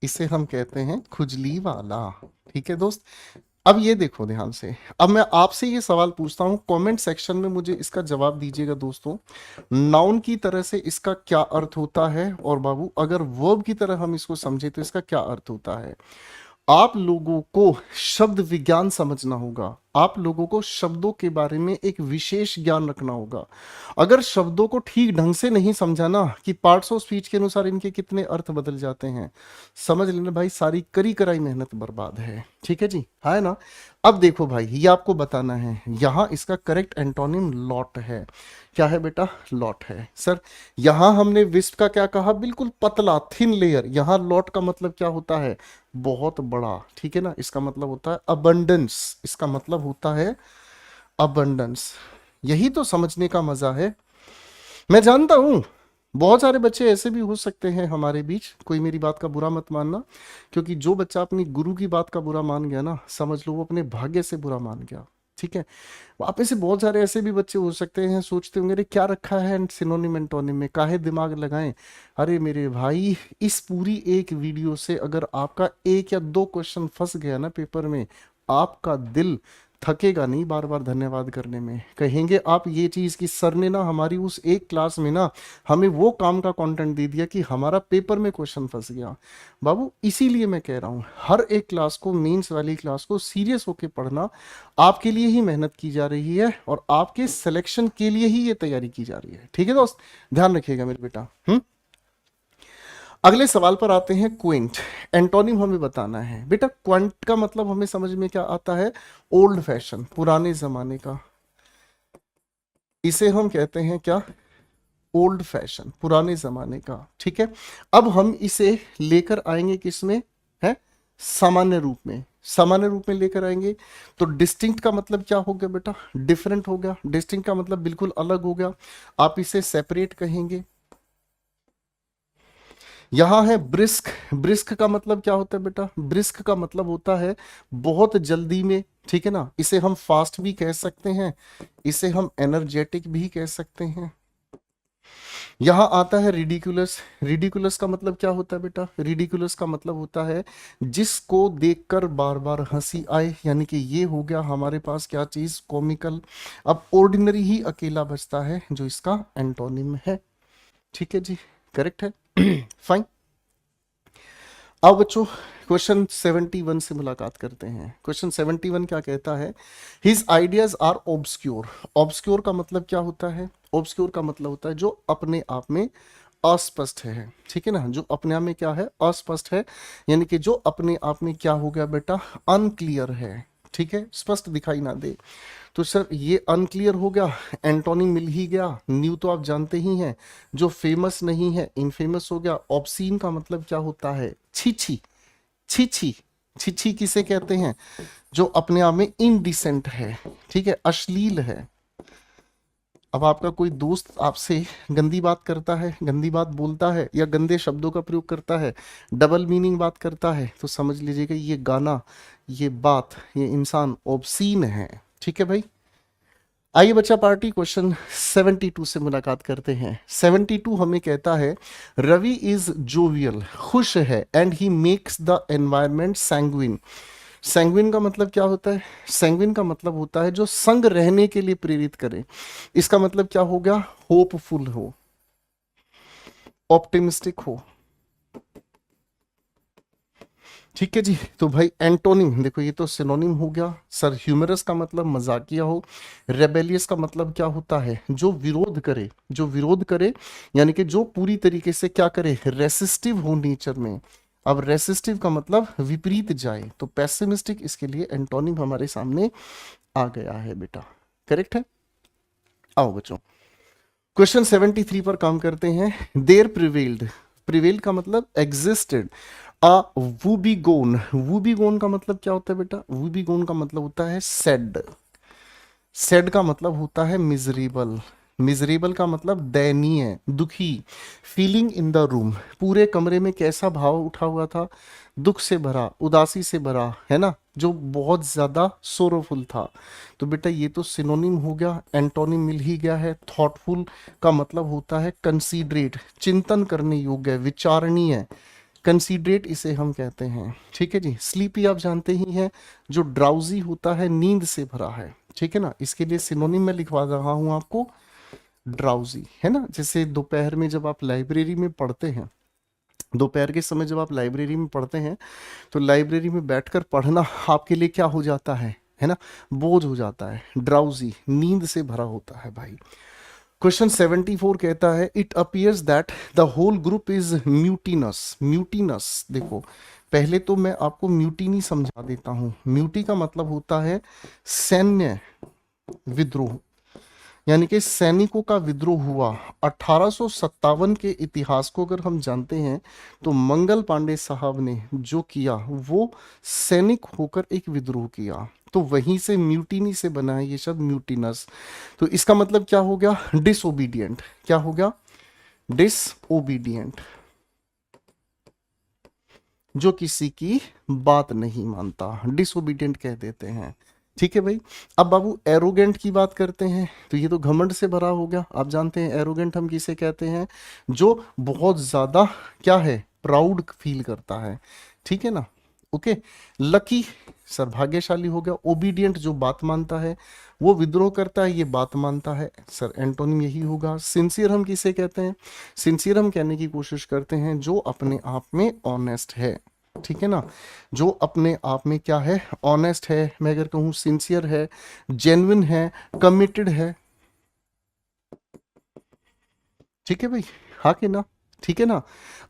इसे हम कहते हैं खुजली वाला। ठीक है दोस्त, अब ये देखो ध्यान से। अब मैं आपसे ये सवाल पूछता हूं, कमेंट सेक्शन में मुझे इसका जवाब दीजिएगा दोस्तों। नाउन की तरह से इसका क्या अर्थ होता है, और बाबू अगर वर्ब की तरह हम इसको समझे तो इसका क्या अर्थ होता है। आप लोगों को शब्द विज्ञान समझना होगा, आप लोगों को शब्दों के बारे में एक विशेष ज्ञान रखना होगा। अगर शब्दों को ठीक ढंग से नहीं समझा ना कि पार्ट्स ऑफ स्पीच के अनुसार इनके कितने अर्थ बदल जाते हैं, समझ लेना भाई सारी करी कराई मेहनत बर्बाद है। ठीक है जी, है ना। अब देखो भाई, ये आपको बताना है, यहां इसका करेक्ट एंटोनिम लॉट है। क्या है बेटा? लॉट है। सर यहां हमने विस्प का क्या कहा? बिल्कुल पतला, थिन लेयर। यहां लॉट का मतलब क्या होता है? बहुत बड़ा। ठीक है ना, इसका मतलब होता है अबंडेंस, इसका मतलब होता है अबंडेंस। यही तो समझने का मजा है। मैं जानता हूं बहुत सारे बच्चे ऐसे भी हो सकते हैं हमारे बीच, कोई मेरी बात का बुरा मत मानना, क्योंकि जो बच्चा अपनी गुरु की बात का बुरा मान गया ना, समझ लो वो अपने भाग्य से बुरा मान गया। ठीक है, आप में से बहुत सारे ऐसे भी बच्चे हो सकते हैं, सोचते होंगे अरे क्या रखा है सिनोनिम एंटोनिम में, काहे दिमाग लगाएं। अरे मेरे भाई, इस पूरी एक वीडियो से अगर आपका एक या दो क्वेश्चन फंस गया ना पेपर में, आपका दिल थकेगा नहीं बार बार धन्यवाद करने में। कहेंगे आप ये चीज कि सर ने ना हमारी उस एक क्लास में ना हमें वो काम का कंटेंट दे दिया कि हमारा पेपर में क्वेश्चन फंस गया। बाबू इसीलिए मैं कह रहा हूँ, हर एक क्लास को, मेंस वाली क्लास को सीरियस होकर पढ़ना। आपके लिए ही मेहनत की जा रही है और आपके सिलेक्शन के लिए ही ये तैयारी की जा रही है। ठीक है दोस्त, ध्यान रखिएगा मेरे बेटा। अगले सवाल पर आते हैं। क्विंट, एंटोनिम हमें बताना है बेटा। क्विंट का मतलब हमें समझ में क्या आता है? ओल्ड फैशन, पुराने जमाने का। इसे हम कहते हैं क्या? ओल्ड फैशन, पुराने जमाने का। ठीक है, अब हम इसे लेकर आएंगे किस में? है सामान्य रूप में, सामान्य रूप में लेकर आएंगे। तो डिस्टिंक्ट का मतलब क्या हो गया बेटा? डिफरेंट हो गया। डिस्टिंक्ट का मतलब बिल्कुल अलग हो गया। आप इसे सेपरेट कहेंगे। यहां है ब्रिस्क, ब्रिस्क का मतलब क्या होता है बेटा? ब्रिस्क का मतलब होता है बहुत जल्दी में। ठीक है ना, इसे हम फास्ट भी कह सकते हैं, इसे हम एनर्जेटिक भी कह सकते हैं। यहां आता है रिडिकुलस, रिडिकुलस का मतलब क्या होता है बेटा? रिडिकुलस का मतलब होता है जिसको देखकर बार बार हंसी आए, यानी कि ये हो गया हमारे पास क्या चीज? कॉमिकल। अब ऑर्डिनरी ही अकेला बचता है जो इसका एंटोनिम है। ठीक है जी, करेक्ट है। फाइन। अब बच्चों क्वेश्चन 71 से मुलाकात करते हैं। क्वेश्चन 71 क्या कहता है? His ideas are obscure. Obscure का मतलब क्या होता है? ऑब्सक्योर का मतलब होता है जो अपने आप में अस्पष्ट है। ठीक है ना, जो अपने आप में क्या है? अस्पष्ट है, यानी कि जो अपने आप में क्या हो गया बेटा? अनक्लियर है। ठीक है, स्पष्ट दिखाई ना दे। तो सर ये अनक्लियर हो गया, एंटोनिम मिल ही गया। न्यू तो आप जानते ही हैं, जो फेमस नहीं है इनफेमस हो गया। ऑब्सीन का मतलब क्या होता है? छीछी, छीछी। छीछी किसे कहते हैं? जो अपने आप में इनडिसेंट है। ठीक है, अश्लील है। अब आपका कोई दोस्त आपसे गंदी बात करता है, गंदी बात बोलता है, या गंदे शब्दों का प्रयोग करता है, डबल मीनिंग बात करता है, तो समझ लीजिएगा ये गाना, ये बात, ये इंसान ऑब्सीन है। ठीक है भाई। आइए बच्चा पार्टी क्वेश्चन 72 से मुलाकात करते हैं। 72 हमें कहता है रवि इज जोवियल, खुश है, and he makes the environment sanguine. Sanguine का मतलब क्या होता है? सैंग्विन का मतलब होता है जो संग रहने के लिए प्रेरित करे। इसका मतलब क्या हो गया? होपफुल हो, ऑप्टिमिस्टिक हो। ठीक है जी, तो भाई एंटोनिम देखो, ये तो सिनोनिम हो गया सर। ह्यूमरस का मतलब मजाकिया हो। रेबेलियस का मतलब क्या होता है? जो विरोध करे, जो विरोध करे, यानी कि जो पूरी तरीके से क्या करे? रेसिस्टिव हो नेचर में। अब रेसिस्टिव का मतलब विपरीत जाए, तो पेसिमिस्टिक इसके लिए एंटोनिम हमारे सामने आ गया है बेटा। करेक्ट है। आओ बच्चों क्वेश्चन 73 पर काम करते हैं। देर प्रिवेल्ड, प्रिवेल्ड का मतलब एग्जिस्टेड अ वूबीगोन। वूबीगोन का मतलब क्या होता है बेटा? वूबीगोन का मतलब होता है सैड। सैड का मतलब होता है मिजरेबल, मिजरेबल का मतलब दयनीय, दुखी। फीलिंग इन द रूम, पूरे कमरे में कैसा भाव उठा हुआ था, दुख से भरा, उदासी से भरा, है ना, जो बहुत ज्यादा सोरोफुल था। तो बेटा ये तो सिनोनिम हो गया, एंटोनिम मिल ही गया है। थॉटफुल का मतलब होता है कंसीडरेट, चिंतन करने योग्य, विचारणीय, कंसीडरेट इसे हम कहते हैं। ठीक है जी। स्लीपी आप जानते ही हैं, जो ड्राउजी होता है, नींद से भरा है। ठीक है ना, इसके लिए सिनोनिम में लिखवा रहा हूं आपको, ड्राउजी, है ना। जैसे दोपहर में जब आप लाइब्रेरी में पढ़ते हैं, दोपहर के समय जब आप लाइब्रेरी में पढ़ते हैं, तो लाइब्रेरी में बैठकर पढ़ना आपके लिए क्या हो जाता है ना, बोझ हो जाता है, ड्राउजी, नींद से भरा होता है भाई। क्वेश्चन 74 कहता है it appears that the whole group is mutinous. Mutinous देखो, पहले तो मैं आपको म्यूटिनी समझा देता हूं। म्यूटी का मतलब होता है सैन्य विद्रोह, यानी कि सैनिकों का विद्रोह हुआ। 1857 के इतिहास को अगर हम जानते हैं, तो मंगल पांडे साहब ने जो किया वो सैनिक होकर एक विद्रोह किया, तो वहीं से म्यूटिनी से बना है ये शब्द म्यूटिनस। तो इसका मतलब क्या हो गया, डिसओबीडियंट। क्या हो गया, डिसओबीडियंट, जो किसी की बात नहीं मानता, डिसओबीडियंट कह देते हैं। ठीक है भाई। अब बाबू एरोगेंट की बात करते हैं, तो ये तो घमंड से भरा हो गया। आप जानते हैं एरोगेंट हम किसे कहते हैं, जो बहुत ज्यादा क्या है, प्राउड फील करता है। ठीक है ना, ओके। लकी सर भाग्यशाली हो गया। ओबीडियंट जो बात मानता है, वो विद्रोह करता है, ये बात मानता है सर, एंटोनिम यही होगा। सिंसियर हम किसे कहते हैं, सिंसियर हम कहने की कोशिश करते हैं जो अपने आप में ऑनेस्ट है। ठीक है ना, जो अपने आप में क्या है, ऑनेस्ट है। मैं अगर कहूं सिंसियर है, जेन्युइन है, कमिटेड है। ठीक है भाई, हाँ कि ना, ठीक है ना।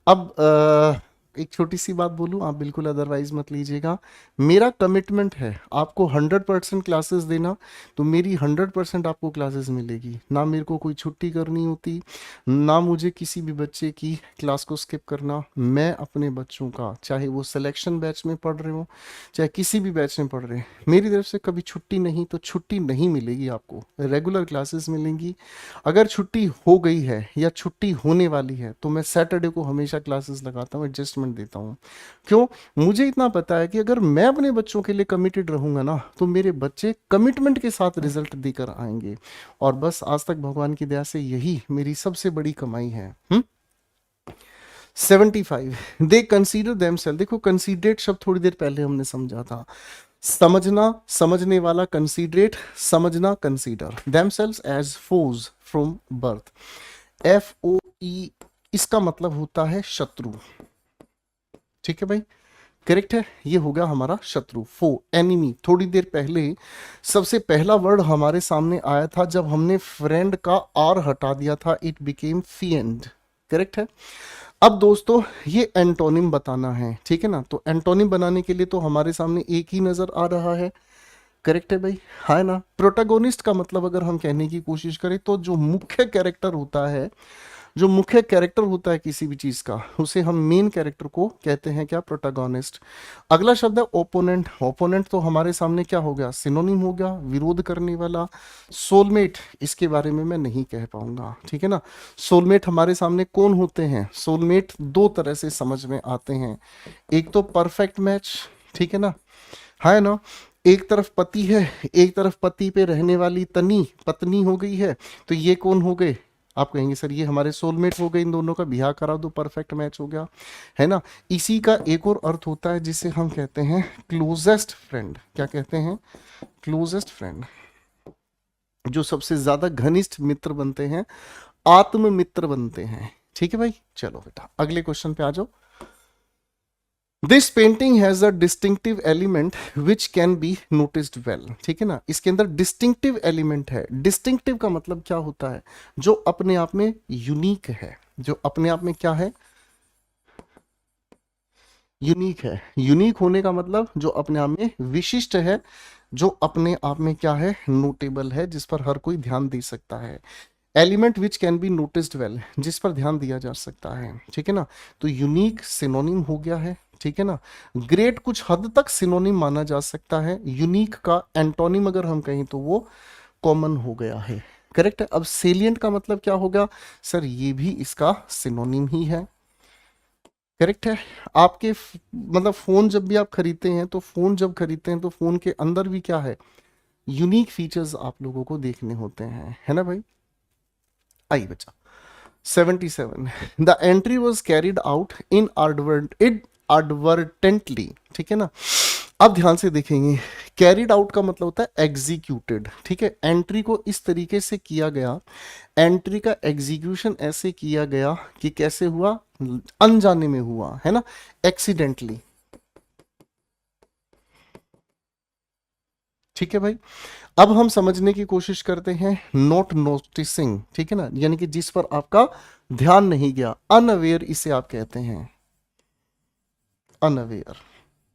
अब एक छोटी सी बात बोलूं, आप बिल्कुल अदरवाइज मत लीजिएगा। मेरा कमिटमेंट है आपको 100% क्लासेस देना, तो मेरी 100% आपको क्लासेस मिलेगी। ना मेरे को कोई छुट्टी करनी होती, ना मुझे किसी भी बच्चे की क्लास को स्किप करना। मैं अपने बच्चों का, चाहे वो सिलेक्शन बैच में पढ़ रहे हो, चाहे किसी भी बैच में पढ़ रहे हैं, मेरी तरफ से कभी छुट्टी नहीं, तो छुट्टी नहीं मिलेगी आपको, रेगुलर क्लासेस मिलेंगी। अगर छुट्टी हो गई है या छुट्टी होने वाली है, तो मैं सैटरडे को हमेशा क्लासेस लगाता हूँ, एडजस्टमेंट देता हूँ। क्यों, मुझे इतना पता है कि अगर मैं अपने बच्चों के लिए कमिटेड रहूंगा ना, तो मेरे बच्चे कमिटमेंट के साथ रिजल्ट देकर आएंगे। और बस आज तक भगवान की दया से यही मेरी सबसे बड़ी कमाई है। 75 दे कंसीडर देमसेल्फ। देखो कंसीडरेट शब्द थोड़ी देर पहले हमने समझा था, समझना, समझने वाला, कंसीडरेट, समझना, consider. Themselves as foes from birth. FOE इसका मतलब होता है शत्रु। ठीक है भाई, करेक्ट है, ये होगा हमारा शत्रु, फो, एनिमी। थोड़ी देर पहले सबसे पहला वर्ड हमारे सामने आया था जब हमने फ्रेंड का आर हटा दिया था, इट बिकेम फिएंड। करेक्ट है। अब दोस्तों ये एंटोनिम बताना है, ठीक है ना। तो एंटोनिम बनाने के लिए तो हमारे सामने एक ही नजर आ रहा है। करेक्ट है भाई, है ना। प्रोटागोनिस्ट का मतलब अगर हम कहने की कोशिश करें, तो जो मुख्य कैरेक्टर होता है, जो मुख्य कैरेक्टर होता है किसी भी चीज का, उसे हम मेन कैरेक्टर को कहते हैं क्या, प्रोटागोनिस्ट। अगला शब्द है ओपोनेंट। ओपोनेंट तो हमारे सामने क्या हो गया, सिनोनिम हो गया, विरोध करने वाला। सोलमेट, इसके बारे में मैं नहीं कह पाऊंगा, ठीक है ना। सोलमेट हमारे सामने कौन होते हैं, सोलमेट दो तरह से समझ में आते हैं। एक तो परफेक्ट मैच, ठीक है ना, है ना। एक तरफ पति है, एक तरफ पति पे रहने वाली तनी पत्नी हो गई है, तो ये कौन हो गए, आप कहेंगे सर ये हमारे सोलमेट हो गए, इन दोनों का ब्याह करा दो, परफेक्ट मैच हो गया, है ना। इसी का एक और अर्थ होता है जिसे हम कहते हैं क्लोजेस्ट फ्रेंड। क्या कहते हैं, क्लोजेस्ट फ्रेंड, जो सबसे ज्यादा घनिष्ठ मित्र बनते हैं, आत्म मित्र बनते हैं। ठीक है भाई, चलो बेटा अगले क्वेश्चन पे आ जाओ। This painting has a distinctive element which can be noticed well. ठीक है ना, इसके अंदर डिस्टिंक्टिव एलिमेंट है। डिस्टिंक्टिव का मतलब क्या होता है, जो अपने आप में यूनिक है, जो अपने आप में क्या है, यूनिक है। यूनिक होने का मतलब जो अपने आप में विशिष्ट है, जो अपने आप में क्या है, नोटेबल है, जिस पर हर कोई ध्यान दे सकता है। Element which can be noticed well, जिस पर ध्यान दिया जा सकता है। ठीक है ना, तो यूनिक सिनोनिम हो गया है, ठीक है ना। ग्रेट कुछ हद तक सिनोनिम माना जा सकता है। यूनिक का एंटोनिम अगर हम कहें तो वो कॉमन हो गया है। करेक्ट है। अब सेलिएंट का मतलब क्या होगा सर, ये भी इसका सिनोनिम ही है। करेक्ट है। आपके मतलब फोन जब भी आप खरीदते हैं, तो फोन जब खरीदते हैं तो फोन के अंदर भी क्या है, यूनिक फीचर्स आप लोगों को देखने होते हैं, है ना भाई। आइए बच्चा 77, the entry was carried out inadvertently, ठीक है ना। अब ध्यान से देखेंगे, कैरिड आउट का मतलब होता है एग्जीक्यूटेड, ठीक है। एंट्री को इस तरीके से किया गया, एंट्री का एग्जीक्यूशन ऐसे किया गया कि कैसे हुआ, अनजाने में हुआ, है ना, एक्सीडेंटली। ठीक है भाई। अब हम समझने की कोशिश करते हैं, नॉट नोटिसिंग, ठीक है ना, यानी कि जिस पर आपका ध्यान नहीं गया, अनअवेयर इसे आप कहते हैं, अनअवेयर।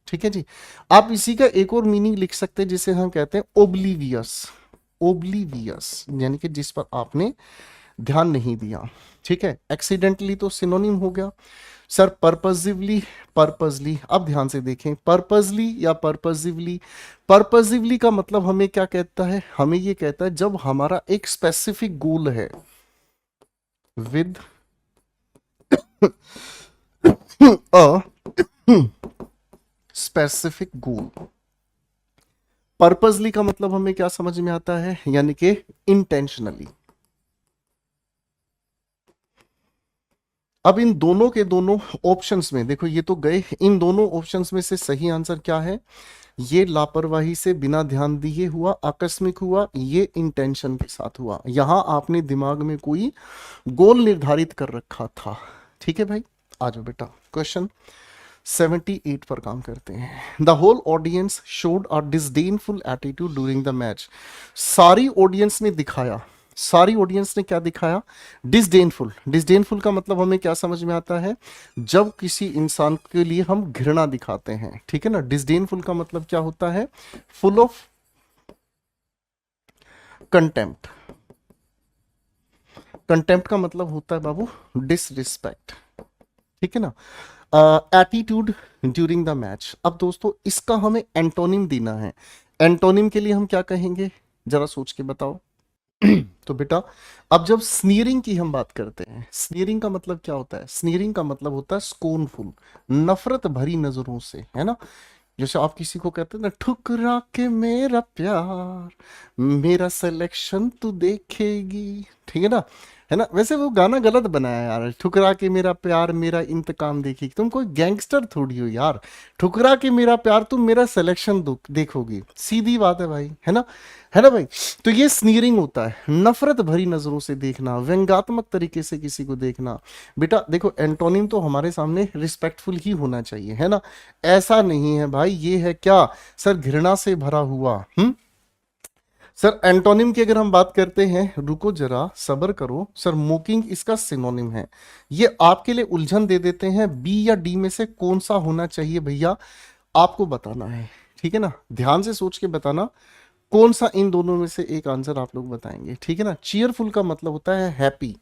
ठीक है जी। आप इसी का एक और मीनिंग लिख सकते हैं जिसे हम कहते हैं ओब्लीवियस, ओब्लीवियस यानी कि जिस पर आपने ध्यान नहीं दिया। ठीक है। एक्सीडेंटली तो सिनोनिम हो गया सर, पर्पसिवली, पर्पसली। अब ध्यान से देखें, पर्पसली या पर्पसिवली। पर्पसिवली का मतलब हमें क्या कहता है, हमें ये कहता है जब हमारा एक स्पेसिफिक गोल है with a specific goal. Purposely का मतलब हमें क्या समझ में आता है, यानी कि इंटेंशनली। अब इन दोनों के दोनों ऑप्शंस में देखो, ये तो गए, इन दोनों ऑप्शंस में से सही आंसर क्या है, ये लापरवाही से बिना ध्यान दिए हुआ, आकस्मिक हुआ, ये इंटेंशन के साथ हुआ। यहां आपने दिमाग में कोई गोल निर्धारित कर रखा था। ठीक है भाई। आ जाओ बेटा, क्वेश्चन 78 पर काम करते हैं। The whole audience showed a disdainful attitude during the match. सारी ऑडियंस ने दिखाया, सारी ऑडियंस ने क्या दिखाया, डिसडेनफुल। डिसडेनफुल का मतलब हमें क्या समझ में आता है, जब किसी इंसान के लिए हम घृणा दिखाते हैं। ठीक है ना। डिसडेनफुल का मतलब क्या होता है, फुल ऑफ कंटेम्प्ट। कंटेम्प्ट का मतलब होता है बाबू डिसरिस्पेक्ट। ठीक है ना। Attitude during the match. अब दोस्तों इसका हमें एंटोनिम देना है। एंटोनिम के लिए हम क्या कहेंगे, जरा सोच के बताओ। तो बेटा अब जब स्नीरिंग की हम बात करते हैं, स्नीरिंग का मतलब क्या होता है, स्नीरिंग का मतलब होता है स्कोनफुल, नफरत भरी नजरों से, है ना। जैसे आप किसी को कहते हैं ना, ठुकरा के मेरा प्यार, मेरा सिलेक्शन तू देखेगी, ठीक है ना, है ना। वैसे वो गाना गलत बनाया यार, ठुकरा के मेरा प्यार मेरा इंतकाम देखेगी। तुम कोई गैंगस्टर थोड़ी हो यार, ठुकरा के मेरा प्यार तुम मेरा सिलेक्शन देखोगी, सीधी बात है भाई, है ना, है ना भाई। तो ये स्नीरिंग होता है, नफरत भरी नजरों से देखना, व्यंग्यात्मक तरीके से किसी को देखना। बेटा देखो एंटोनिम तो हमारे सामने रिस्पेक्टफुल ही होना चाहिए, है ना। ऐसा नहीं है भाई, ये है क्या सर, घृणा से भरा हुआ। सर एंटोनिम की अगर हम बात करते हैं, रुको जरा सब्र करो सर, मोकिंग इसका सिनोनिम है। ये आपके लिए उलझन दे देते हैं, बी या डी में से कौन सा होना चाहिए भैया, आपको बताना है। ठीक है ना, ध्यान से सोच के बताना कौन सा इन दोनों में से एक आंसर आप लोग बताएंगे। ठीक है ना। चीयरफुल का मतलब होता है हैप्पी।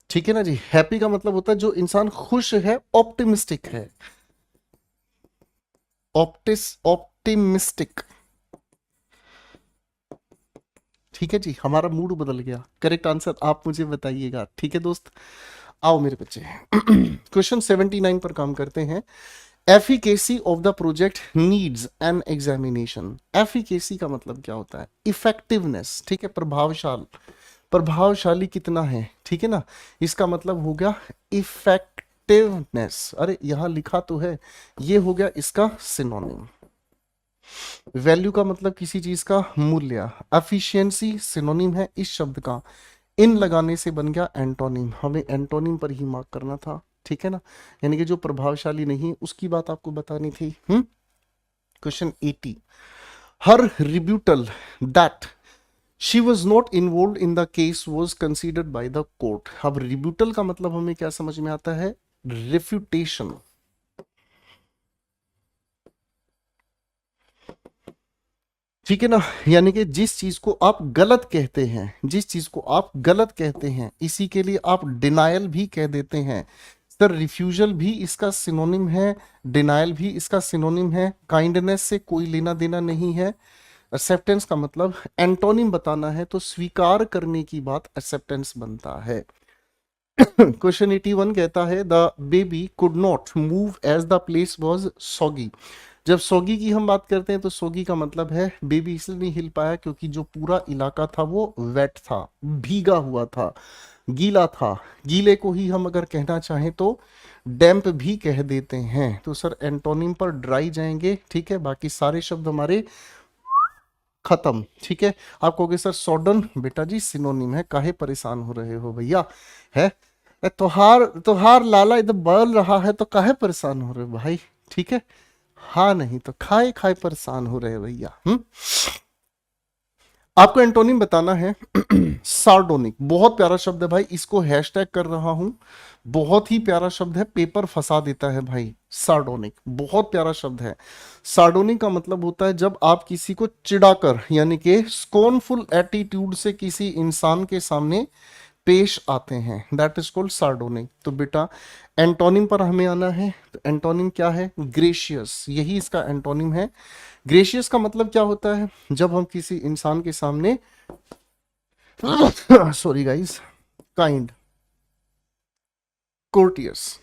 ठीक है ना जी। हैप्पी का मतलब होता है जो इंसान खुश है, ऑप्टिमिस्टिक है, ऑप्टिमिस्टिक। ठीक है जी, हमारा मूड बदल गया। करेक्ट आंसर आप मुझे बताइएगा। ठीक है दोस्त, आओ मेरे बच्चे क्वेश्चन 79 पर काम करते हैं। Efficacy of the project needs an examination. Efficacy का मतलब क्या होता है, इफेक्टिवनेस। ठीक है, प्रभावशाल, प्रभावशाली कितना है, ठीक है ना। इसका मतलब हो गया इफेक्टिवनेस। अरे यहां लिखा तो है, ये हो गया इसका सिनोनिम। वैल्यू का मतलब किसी चीज का मूल्य, एफिशिएंसी सिनोनिम है इस शब्द का, इन लगाने से बन गया एंटोनिम। हमें एंटोनिम पर ही मार्क करना था। ठीक है ना, यानी कि जो प्रभावशाली नहीं उसकी बात आपको बतानी थी। Question 80, her rebuttal that she was not involve in the case was considered by the court. अब रिब्यूटल का मतलब हमें क्या समझ में आता है, रिफ्यूटेशन। ठीक है ना, यानी कि जिस चीज को आप गलत कहते हैं, जिस चीज को आप गलत कहते हैं, इसी के लिए आप डिनायल भी कह देते हैं। सर रिफ्यूजल भी इसका सिनोनिम है, डिनायल भी इसका सिनोनिम है। काइंडनेस से कोई लेना देना नहीं है, एक्सेप्टेंस का मतलब एंटोनिम बताना है तो स्वीकार करने की बात एक्सेप्टेंस बनता है। क्वेश्चन 81 कहता है the baby could not move as the place was soggy. जब सॉगी की हम बात करते हैं तो सॉगी का मतलब है बेबी इसलिए नहीं हिल पाया क्योंकि जो पूरा इलाका था वो वेट था, भीगा हुआ था, गीला था। गीले को ही हम अगर कहना चाहें तो डैम्प भी कह देते हैं। तो सर एंटोनिम पर ड्राई जाएंगे, ठीक है, बाकी सारे शब्द हमारे खत्म, ठीक है। आप कहोगे सर सॉडन, बेटा जी सिनोनिम है, काहे परेशान हो रहे हो भैया, है तोहार तोहार लाला इधर बल रहा है तो काहे परेशान हो रहे हो भाई, ठीक है। हाँ नहीं तो खाए खाए परेशान हो रहे हैं भैया। आपको एंटोनिम बताना है सार्डोनिक। बहुत प्यारा शब्द है भाई, इसको हैशटैग कर रहा हूं, बहुत ही प्यारा शब्द है, पेपर फंसा देता है भाई। सार्डोनिक बहुत प्यारा शब्द है। सार्डोनिक का मतलब होता है जब आप किसी को चिढ़ाकर यानी कि स्कॉर्नफुल एटीट्यूड से किसी इंसान के सामने पेश आते हैं, दैट इज कॉल्ड सार्डोनिक। तो बेटा एंटोनिम पर हमें आना है, तो एंटोनिम क्या है? ग्रेशियस, यही इसका एंटोनिम है। ग्रेशियस का मतलब क्या होता है? जब हम किसी इंसान के सामने सॉरी गाइस, काइंड, कोर्टियस।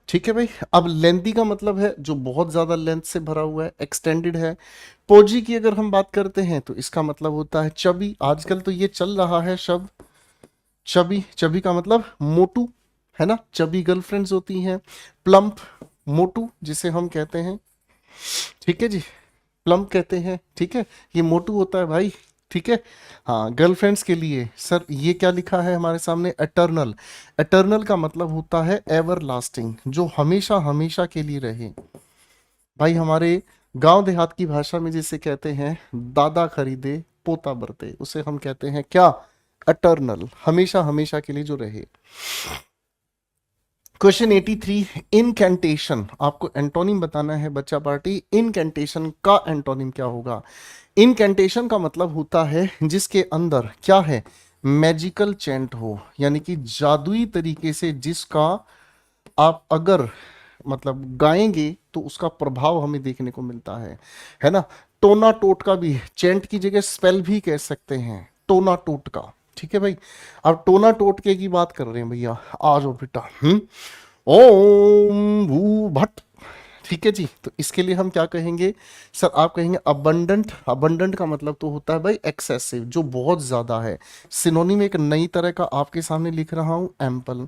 ठीक है भाई। अब लेंथी का मतलब है जो बहुत ज्यादा लेंथ से भरा हुआ है, एक्सटेंडेड है। पोजी की अगर हम बात करते हैं तो इसका मतलब होता है चबी। आजकल तो ये चल रहा है शब्द चबी। चबी का मतलब मोटू, है ना, चबी गर्लफ्रेंड्स होती हैं। प्लम्प, मोटू जिसे हम कहते हैं, ठीक है जी, प्लम्प कहते हैं, ठीक है, ये मोटू होता है भाई, ठीक है। हाँ गर्लफ्रेंड्स के लिए सर ये क्या लिखा है हमारे सामने? एटर्नल। एटर्नल का मतलब होता है एवर लास्टिंग, जो हमेशा हमेशा के लिए रहे। भाई हमारे गांव देहात की भाषा में जिसे कहते हैं दादा खरीदे पोता बरते, उसे हम कहते हैं क्या? एटर्नल, हमेशा हमेशा के लिए जो रहे। क्वेश्चन 83, इनकैंटेशन। आपको एंटोनिम बताना है बच्चा पार्टी। इनकैंटेशन का एंटोनिम क्या होगा? इनकैंटेशन का मतलब होता है जिसके अंदर क्या है? मैजिकल चैंट हो, यानी कि जादुई तरीके से जिसका आप अगर मतलब गाएंगे तो उसका प्रभाव हमें देखने को मिलता है ना। टोना टोट का भी चैंट की जगह स्पेल भी कह सकते हैं, टोना टोट का, ठीक है भाई। अब टोना टोटके की बात कर रहे हैं भैया, आ जाओ बेटा। ओम भू भट्ट, ठीक है जी। तो इसके लिए हम क्या कहेंगे? सर आप कहेंगे अबंडेंट। अबंडेंट का मतलब तो होता है भाई एक्सेसिव, जो बहुत ज्यादा है। सिनोनिम एक नई तरह का आपके सामने लिख रहा हूं, एम्पल।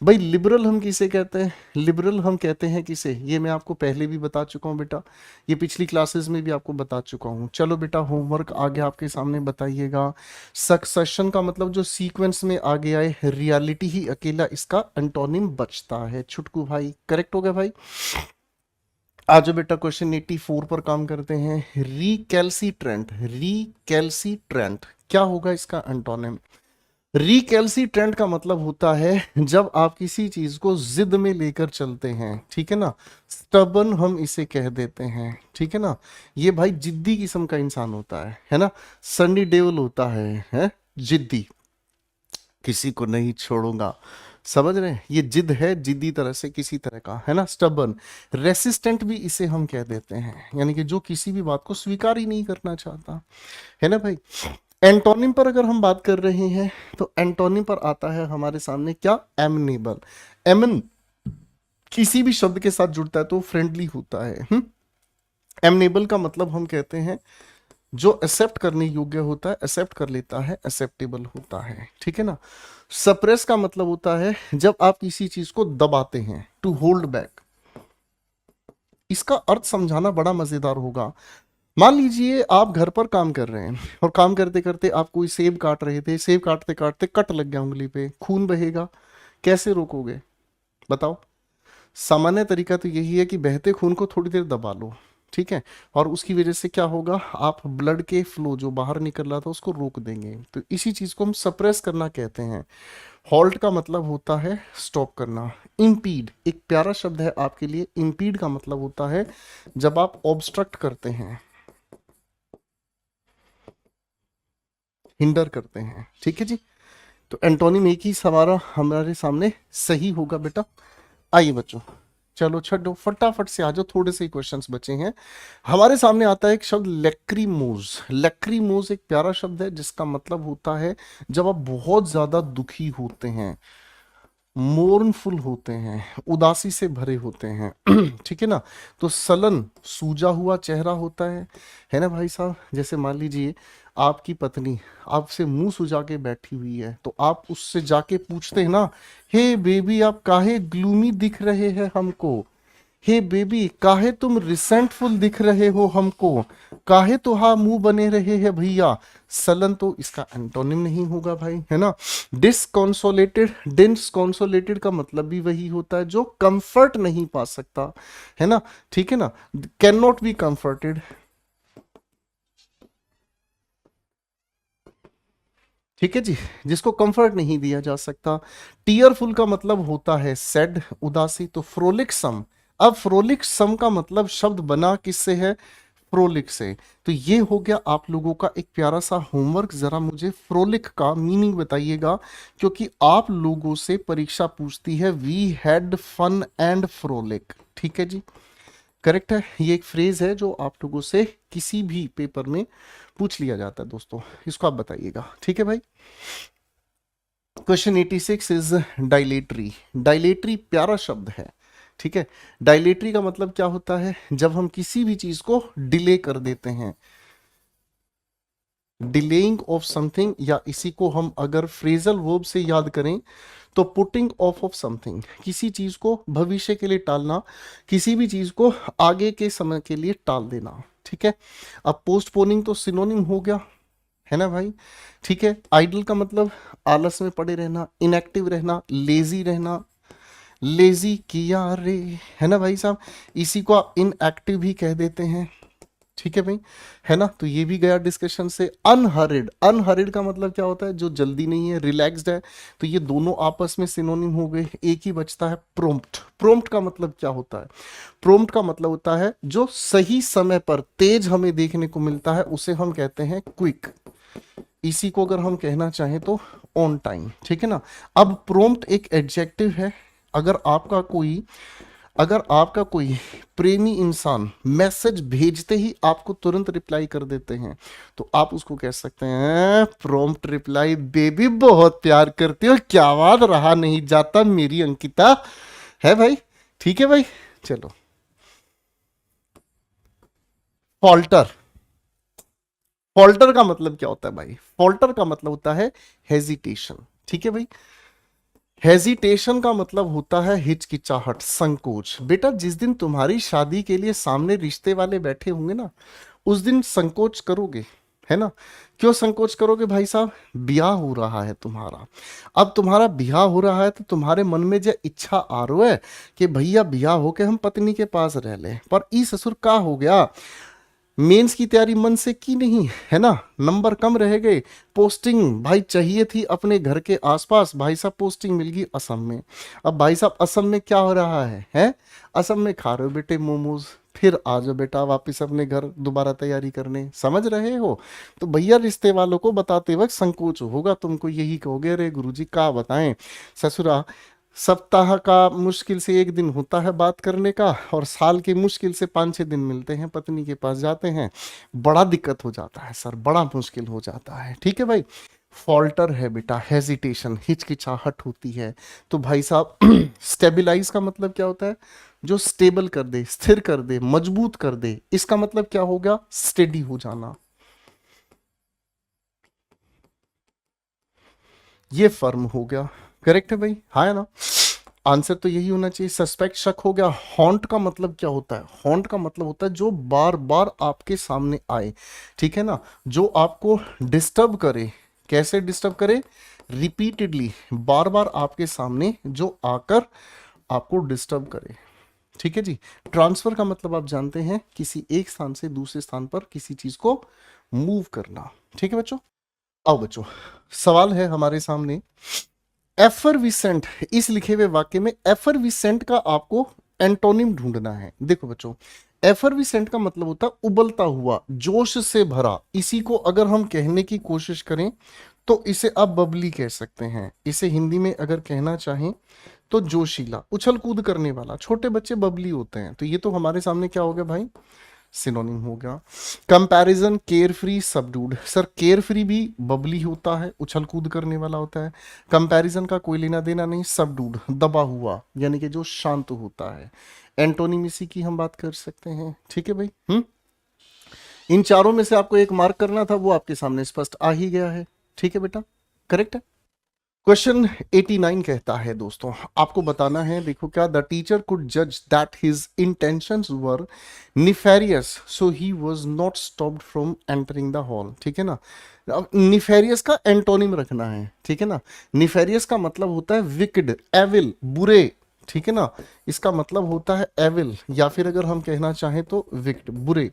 भाई लिबरल हम किसे कहते हैं? लिबरल हम कहते हैं किसे? ये मैं आपको पहले भी बता चुका हूं बेटा, ये पिछली क्लासेस में भी आपको बता चुका हूं। चलो बेटा होमवर्क आगे आपके सामने बताइएगा। सक्सेशन का मतलब जो सीक्वेंस में आगे आए, रियलिटी ही अकेला इसका एंटोनिम बचता है। छुटकू भाई करेक्ट हो गया भाई। आज बेटा क्वेश्चन 84 पर काम करते हैं। रिकैल्सिट्रेंट। रिकैल्सिट्रेंट क्या होगा इसका एंटोनिम? रिकैल्सिट्रेंट का मतलब होता है जब आप किसी चीज को जिद में लेकर चलते हैं, ठीक है ना। स्टबन हम इसे कह देते हैं, ठीक है ना। ये भाई जिद्दी किस्म का इंसान होता है ना। सनी देओल होता है जिद्दी, किसी को नहीं छोड़ूंगा, समझ रहे हैं? ये जिद है, जिद्दी तरह से किसी तरह का, है ना। स्टबन। रेसिस्टेंट भी इसे हम कह देते हैं, यानी कि जो किसी भी बात को स्वीकार ही नहीं करना चाहता, है ना भाई। एंटोनिम पर अगर हम बात कर रहे हैं तो एंटोनिम पर आता है हमारे सामने क्या? एमनेबल। एमन किसी भी शब्द के साथ जुड़ता है तो फ्रेंडली होता है। एमनेबल का मतलब हम कहते हैं जो एक्सेप्ट करने योग्य होता है, एक्सेप्ट कर लेता है, एक्सेप्टेबल होता है, ठीक है ना। सप्रेस का मतलब होता है जब आप किसी चीज को दबाते हैं, टू होल्ड बैक। इसका अर्थ समझाना बड़ा मजेदार होगा। मान लीजिए आप घर पर काम कर रहे हैं और काम करते करते आप कोई सेब काट रहे थे, सेब काटते काटते कट लग गया उंगली पे, खून बहेगा, कैसे रोकोगे बताओ? सामान्य तरीका तो यही है कि बहते खून को थोड़ी देर दबा लो, ठीक है, और उसकी वजह से क्या होगा? आप ब्लड के फ्लो जो बाहर निकल रहा था उसको रोक देंगे। तो इसी चीज को हम सप्रेस करना कहते हैं। हॉल्ट का मतलब होता है स्टॉप करना। इम्पीड एक प्यारा शब्द है आपके लिए। इम्पीड का मतलब होता है जब आप ऑब्स्ट्रक्ट करते हैं, हिंडर करते हैं, ठीक है जी। तो एंटोनिम एक ही हमारे सामने सही होगा बेटा। आइए बच्चों चलो छो, फटाफट से आ जाओ, थोड़े से ही क्वेश्चंस बचे हैं। हमारे सामने आता है एक शब्द लैक्रीमोज। लैक्रीमोज एक प्यारा शब्द है जिसका मतलब होता है जब आप बहुत ज्यादा दुखी होते हैं, मोर्नफुल होते हैं, उदासी से भरे होते हैं। ठीक है ना। तो सलन सूजा हुआ चेहरा होता है ना भाई साहब। जैसे मान लीजिए आपकी पत्नी आपसे मुंह सुजा के बैठी हुई है, तो आप उससे जाके पूछते हैं ना, हे बेबी आप काहे ग्लूमी दिख रहे हैं हमको, हे बेबी काहे तुम रिसेंटफुल दिख रहे हो हमको, काहे तो हाँ मुंह बने रहे हैं भैया। सलन तो इसका एंटोनिम नहीं होगा भाई, है ना। डिसकॉन्सोलेटेड, डिसकॉन्सोलेटेड का मतलब भी वही होता है जो कंफर्ट नहीं पा सकता, है ना। ठीक है ना। कैन नॉट बी कंफर्टेड, ठीक है जी, जिसको कंफर्ट नहीं दिया जा सकता। टीयरफुल का मतलब होता है सैड, उदासी। तो फ्रोलिक सम, अब फ्रोलिक सम का मतलब शब्द बना किससे है, फ्रोलिक से। तो ये हो गया आप लोगों का एक प्यारा सा होमवर्क। जरा मुझे फ्रोलिक का मीनिंग बताइएगा, क्योंकि आप लोगों से परीक्षा पूछती है we had fun and frolic. ठीक है जी, करेक्ट है। ये एक फ्रेज है जो आप लोगों से किसी भी पेपर में पूछ लिया जाता है दोस्तों, इसको आप बताइएगा। ठीक है भाई। Question 86 is dilatory. डायलेटरी प्यारा शब्द है, ठीक है। डायलेटरी का मतलब क्या होता है, जब हम किसी भी चीज को डिले कर देते हैं, डिलेइंग ऑफ समथिंग, या इसी को हम अगर फ्रेजल वर्ब से याद करें तो पुटिंग ऑफ समथिंग, किसी चीज को भविष्य के लिए टालना, किसी भी चीज को आगे के समय के लिए टाल देना। ठीक है। अब पोस्टपोनिंग तो सिनोनिम हो गया, है ना भाई। ठीक है। आइडल का मतलब आलस में पड़े रहना, इनएक्टिव रहना, लेजी रहना, लेजी किया रे, है ना भाई साहब। इसी को आप इनएक्टिव भी कह देते हैं। ठीक है भाई, है ना। तो ये भी गया डिस्कशन से। अनहरिड, अनहरिड का मतलब क्या होता है, जो जल्दी नहीं है, रिलैक्स्ड है। तो ये दोनों आपस में सिनोनिम हो गए। एक ही बचता है प्रोम्प्ट। प्रोम्प्ट का मतलब क्या होता है, प्रोम्प्ट का मतलब होता है जो सही समय पर तेज हमें देखने को मिलता है, उसे हम कहते हैं क्विक। इसी को अगर हम कहना चाहें तो ऑन टाइम। ठीक है ना। अब प्रोम्प्ट एक एडजेक्टिव है। अगर आपका कोई अगर आपका कोई प्रेमी इंसान मैसेज भेजते ही आपको तुरंत रिप्लाई कर देते हैं, तो आप उसको कह सकते हैं प्रॉम्प्ट रिप्लाई। बेबी बहुत प्यार करते हो, क्या बात, रहा नहीं जाता मेरी अंकिता, है भाई। ठीक है भाई। चलो, फॉल्टर। फॉल्टर का मतलब क्या होता है भाई, फॉल्टर का मतलब होता है हेजिटेशन। ठीक है भाई। हेजिटेशन का मतलब होता है हिचकिचाहट, संकोच। बेटा जिस दिन तुम्हारी शादी के लिए सामने रिश्ते वाले बैठे होंगे ना, उस दिन संकोच करोगे, है ना। क्यों संकोच करोगे भाई साहब, ब्याह हो रहा है तुम्हारा। अब तुम्हारा ब्याह हो रहा है तो तुम्हारे मन में जो इच्छा आ रही है कि भैया ब्याह होके हम पत्नी के पास रह लें, पर ई ससुर का हो गया, मेंस की तैयारी मन से की नहीं, है ना, नंबर कम रह गए, पोस्टिंग भाई चाहिए थी अपने घर के आसपास, भाई साहब पोस्टिंग मिल गई असम में। अब भाई साहब असम में क्या हो रहा है, असम में खा रहे हो बेटे मोमोज, फिर आ जाओ बेटा वापिस अपने घर दोबारा तैयारी करने, समझ रहे हो। तो भैया रिश्ते वालों को बताते वक्त संकोच होगा, तुमको यही कहोगे अरे गुरुजी का बताएं ससुरा, सप्ताह का मुश्किल से एक दिन होता है बात करने का, और साल के मुश्किल से 5-6 दिन मिलते हैं, पत्नी के पास जाते हैं, बड़ा दिक्कत हो जाता है सर, बड़ा मुश्किल हो जाता है। ठीक है भाई। फॉल्टर है बेटा, हेजिटेशन, हिचकिचाहट होती है। तो भाई साहब स्टेबिलाईज का मतलब क्या होता है, जो स्टेबल कर दे, स्थिर कर दे, मजबूत कर दे, इसका मतलब क्या होगा, स्टेडी हो जाना। ये फर्म हो गया, करेक्ट है भाई, हाँ है ना। आंसर तो यही होना चाहिए। सस्पेक्ट, शक हो गया। हॉन्ट का मतलब क्या होता है, हॉन्ट का मतलब होता है जो बार बार आपके सामने आए, ठीक है ना, जो आपको डिस्टर्ब करे। कैसे डिस्टर्ब करे, रिपीटेडली, बार बार आपके सामने जो आकर आपको डिस्टर्ब करे। ठीक है जी। ट्रांसफर का मतलब आप जानते हैं, किसी एक स्थान से दूसरे स्थान पर किसी चीज को मूव करना। ठीक है बच्चों। आओ बच्चों, सवाल है हमारे सामने, एफरविसेंट, इस लिखे हुए वाक्य में एफरविसेंट का आपको एंटोनिम ढूंढना है। देखो बच्चों, एफरविसेंट का मतलब होता है उबलता हुआ, जोश से भरा। इसी को अगर हम कहने की कोशिश करें तो इसे आप बबली कह सकते हैं। इसे हिंदी में अगर कहना चाहें तो जोशीला, उछल कूद करने वाला। छोटे बच्चे बबली होते हैं, तो ये तो हमारे सामने क्या हो गया भाई, सिनोनिम हो गया। Comparison, carefree, subdued. Sir carefree भी बबली होता है, उछल कूद करने वाला होता है। कंपैरिजन का कोई लेना देना नहीं। सबडूड दबा हुआ, यानी कि जो शांत होता है। एंटोनिम इसी की हम बात कर सकते हैं। ठीक है भाई। इन चारों में से आपको एक मार्क करना था, वो आपके सामने स्पष्ट आ ही गया है। ठीक है बेटा, करेक्ट है। क्वेश्चन 89 कहता है दोस्तों, आपको बताना है, देखो क्या, द टीचर कुड जज that his intentions were nefarious so he was not stopped from entering the hall. ठीक है ना। अब निफेरियस का एंटोनिम रखना है। ठीक है ना। निफेरियस का मतलब होता है विकड, एविल, बुरे। ठीक है ना। इसका मतलब होता है एविल, या फिर अगर हम कहना चाहें तो विकड, बुरे।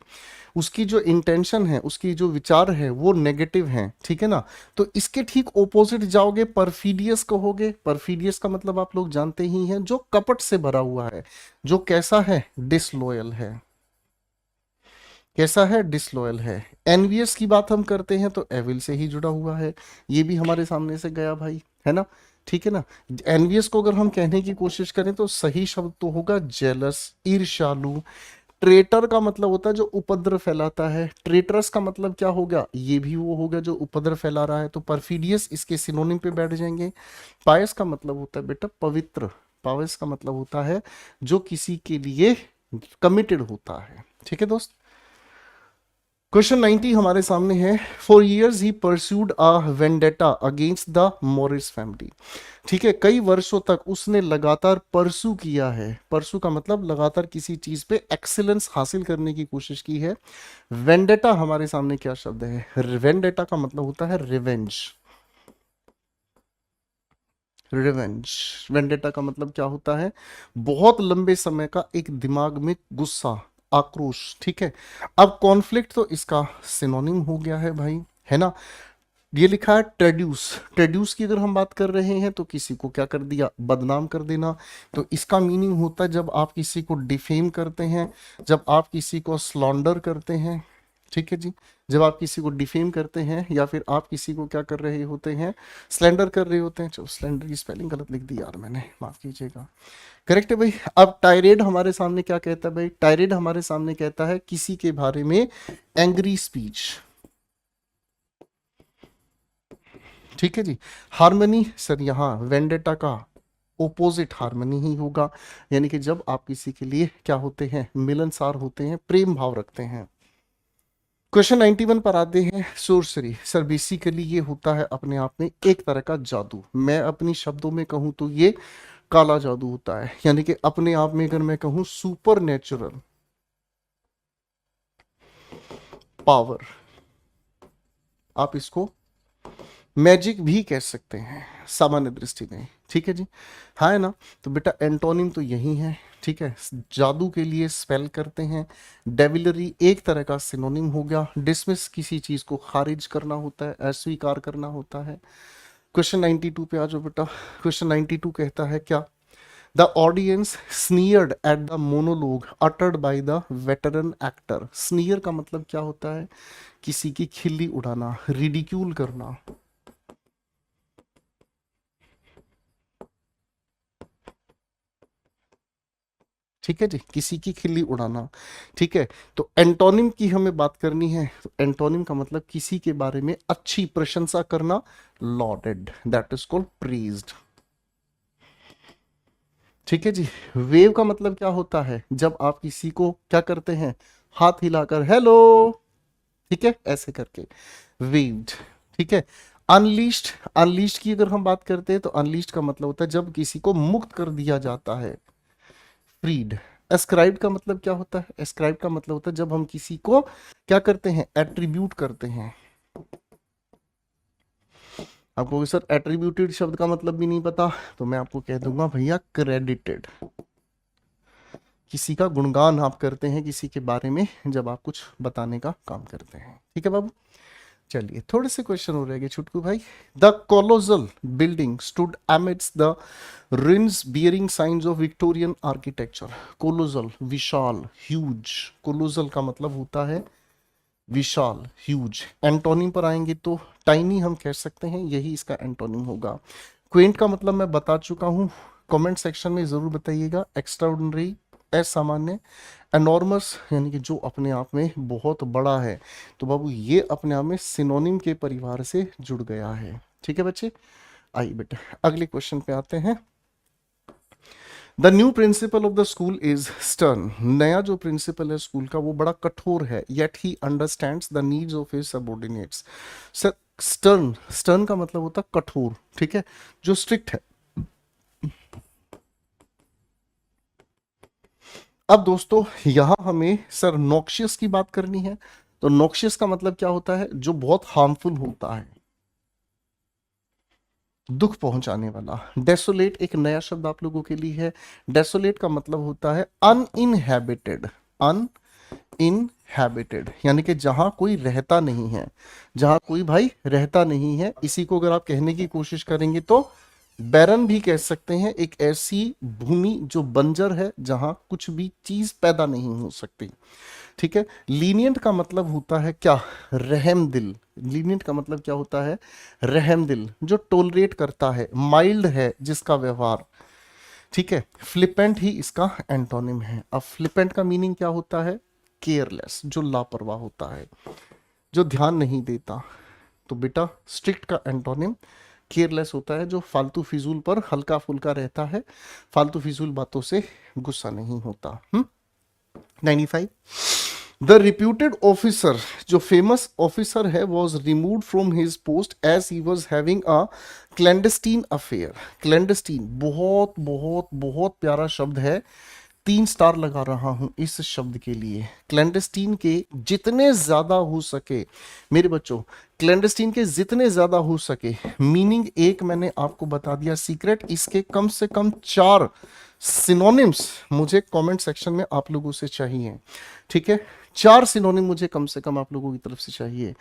उसकी जो इंटेंशन है, उसकी जो विचार है वो नेगेटिव है। ठीक है ना। तो इसके ठीक ओपोजिट जाओगे, परफीडियस कहोगे। परफीडियस का मतलब आप लोग जानते ही हैं, जो कपट से भरा हुआ है, जो कैसा है, डिसलॉयल है। कैसा है, डिसलॉयल है। एनवियस की बात हम करते हैं तो एविल से ही जुड़ा हुआ है, ये भी हमारे सामने से गया भाई, है ना। ठीक है ना। एनवियस को अगर हम कहने की कोशिश करें तो सही शब्द तो होगा जेलस, ईर्ष्यालु। ट्रेटर का मतलब होता है जो उपद्रव फैलाता है। ट्रेटरस का मतलब क्या होगा, ये भी वो होगा जो उपद्रव फैला रहा है। तो परफिडियस इसके सिनोनिम पे बैठ जाएंगे। पायस का मतलब होता है बेटा पवित्र। पायस का मतलब होता है जो किसी के लिए कमिटेड होता है। ठीक है दोस्त। क्वेश्चन 90 हमारे सामने है। For years he pursued a vendetta against the Morris family. ठीक है, कई वर्षों तक उसने लगातार परसू किया है। परसू का मतलब लगातार किसी चीज पे एक्सीलेंस हासिल करने की कोशिश की है। वेंडेटा हमारे सामने क्या शब्द है, वेंडेटा का मतलब होता है रिवेंज। रिवेंज, वेंडेटा का मतलब क्या होता है, बहुत लंबे समय का एक दिमाग में गुस्सा, आक्रोश। ठीक है। अब कॉन्फ्लिक्ट तो इसका सिनोनिम हो गया है भाई, है ना। ये लिखा है ट्रेड्यूस। ट्रेड्यूस की अगर हम बात कर रहे हैं तो किसी को क्या कर दिया, बदनाम कर देना। तो इसका मीनिंग होता है जब आप किसी को डिफेम करते हैं, जब आप किसी को स्लॉन्डर करते हैं। ठीक है जी। जब आप किसी को डिफेम करते हैं या फिर आप किसी को क्या कर रहे होते हैं, स्लेंडर कर रहे होते हैं। चलो, स्लेंडर की स्पेलिंग गलत लिख दी यार मैंने, माफ कीजिएगा। करेक्ट है भाई। अब टायरेड हमारे सामने क्या कहता है भाई, टायरेड हमारे सामने कहता है किसी के बारे में एंग्री स्पीच। ठीक है जी। हार्मनी, सर यहाँ वेंडेटा का ओपोजिट हार्मनी ही होगा, यानी कि जब आप किसी के लिए क्या होते हैं, मिलनसार होते हैं, प्रेम भाव रखते हैं। क्वेश्चन 91 पर आते हैं। सोर्सरी, सर बेसिकली ये होता है अपने आप में एक तरह का जादू। मैं अपनी शब्दों में कहूं तो ये काला जादू होता है, यानी कि अपने आप में अगर मैं कहूं सुपर नेचुरल पावर, आप इसको मैजिक भी कह सकते हैं सामान्य दृष्टि में। ठीक है जी, हाँ है ना। तो बेटा एंटोनिम तो यही है। ठीक है, जादू के लिए स्पेल करते हैं। डेविलरी एक तरह का सिनोनिम हो गया। डिसमिस, किसी चीज को खारिज करना होता है, अस्वीकार करना होता है। क्वेश्चन 92 पे आ जाओ बेटा। क्वेश्चन 92 कहता है क्या, the audience sneered at the monologue uttered by the veteran actor. Sneer का मतलब क्या होता है, किसी की खिल्ली उड़ाना, रिडिक्यूल करना। ठीक है जी, किसी की खिल्ली उड़ाना। ठीक है। तो एंटोनिम की हमें बात करनी है, तो एंटोनिम का मतलब किसी के बारे में अच्छी प्रशंसा करना, लॉडेड, दैट इज कॉल्ड प्रीज्ड। ठीक है जी। वेव का मतलब क्या होता है, जब आप किसी को क्या करते हैं, हाथ हिलाकर हेलो, ठीक है, ऐसे करके वेव्ड। ठीक है। अनलीस्ड, अनलीस्ड की अगर हम बात करते हैं तो अनलीस्ड का मतलब होता है जब किसी को मुक्त कर दिया जाता है, फ्रीड। एस्क्राइब का मतलब क्या होता है, एस्क्राइब का मतलब होता है जब हम किसी को क्या करते हैं, एट्रीब्यूट करते हैं। आपको सर एट्रीब्यूटेड शब्द का मतलब भी नहीं पता, तो मैं आपको कह दूंगा भैया क्रेडिटेड। किसी का गुणगान आप करते हैं किसी के बारे में जब आप कुछ बताने का काम करते हैं। ठीक है बाबू। चलिए थोड़े से क्वेश्चन हो रहेंगे छुटकू भाई। The colossal building stood amidst the ruins bearing signs of Victorian architecture। Colossal, विशाल, ह्यूज। कोलोजल का मतलब होता है विशाल, ह्यूज। एंटोनिम पर आएंगे तो टाइनी हम कह सकते हैं, यही इसका एंटोनिम होगा। क्वेंट का मतलब मैं बता चुका हूं, कमेंट सेक्शन में जरूर बताइएगा। एक्स्ट्राऑर्डिनरी, असामान्य। एनॉर्मस यानी कि जो अपने आप में बहुत बड़ा है, तो बाबू ये अपने आप में सिनोनिम के परिवार से जुड़ गया है। ठीक है बच्चे, आइए बेटा अगले क्वेश्चन पे आते हैं। The new principle of the school is stern. नया जो प्रिंसिपल है स्कूल का वो बड़ा कठोर है, yet he understands the needs of his subordinates. Sir stern, stern का मतलब होता है कठोर, ठीक है, जो स्ट्रिक्ट है। अब दोस्तों यहां हमें सर नॉक्शियस की बात करनी है, तो नॉक्शियस का मतलब क्या होता है, जो बहुत हार्मफुल होता है, दुख पहुंचाने वाला। डेसोलेट एक नया शब्द आप लोगों के लिए है। डेसोलेट का मतलब होता है अनइनहैबिटेड, अनइनहैबिटेड यानी कि जहां कोई रहता नहीं है, जहां कोई भाई रहता नहीं है। इसी को अगर आप कहने की कोशिश करेंगे तो बैरन भी कह सकते हैं, एक ऐसी भूमि जो बंजर है, जहां कुछ भी चीज पैदा नहीं हो सकती। ठीक है। लीनियंट का मतलब होता है क्या, रहम दिल। लीनियंट का मतलब क्या होता है, रहम दिल, जो टोलरेट करता है, माइल्ड है जिसका व्यवहार। ठीक है। फ्लिपेंट ही इसका एंटोनिम है। अब फ्लिपेंट का मीनिंग क्या होता है, केयरलेस, जो लापरवाह होता है, जो ध्यान नहीं देता। तो बेटा स्ट्रिक्ट का एंटोनिम केयरलेस होता है, जो फालतू फिजूल पर हल्का फुल्का रहता है, फालतू फिजूल बातों से गुस्सा नहीं होता। 95। द रिप्यूटेड ऑफिसर, जो फेमस ऑफिसर है, was remove from his post as he was having a clandestine affair. Clandestine बहुत बहुत बहुत प्यारा शब्द है, 3 स्टार लगा रहा हूं इस शब्द के लिए। क्लैंडस्टीन के जितने ज्यादा हो सके मेरे बच्चों, क्लैंडस्टीन के जितने ज्यादा हो सके, मीनिंग एक मैंने आपको बता दिया सीक्रेट, इसके कम से कम 4 सिनोनिम्स मुझे कमेंट सेक्शन में आप लोगों से चाहिए। ठीक है, 4 सिनोनिम मुझे कम से कम आप लोगों की तरफ से चाहिए।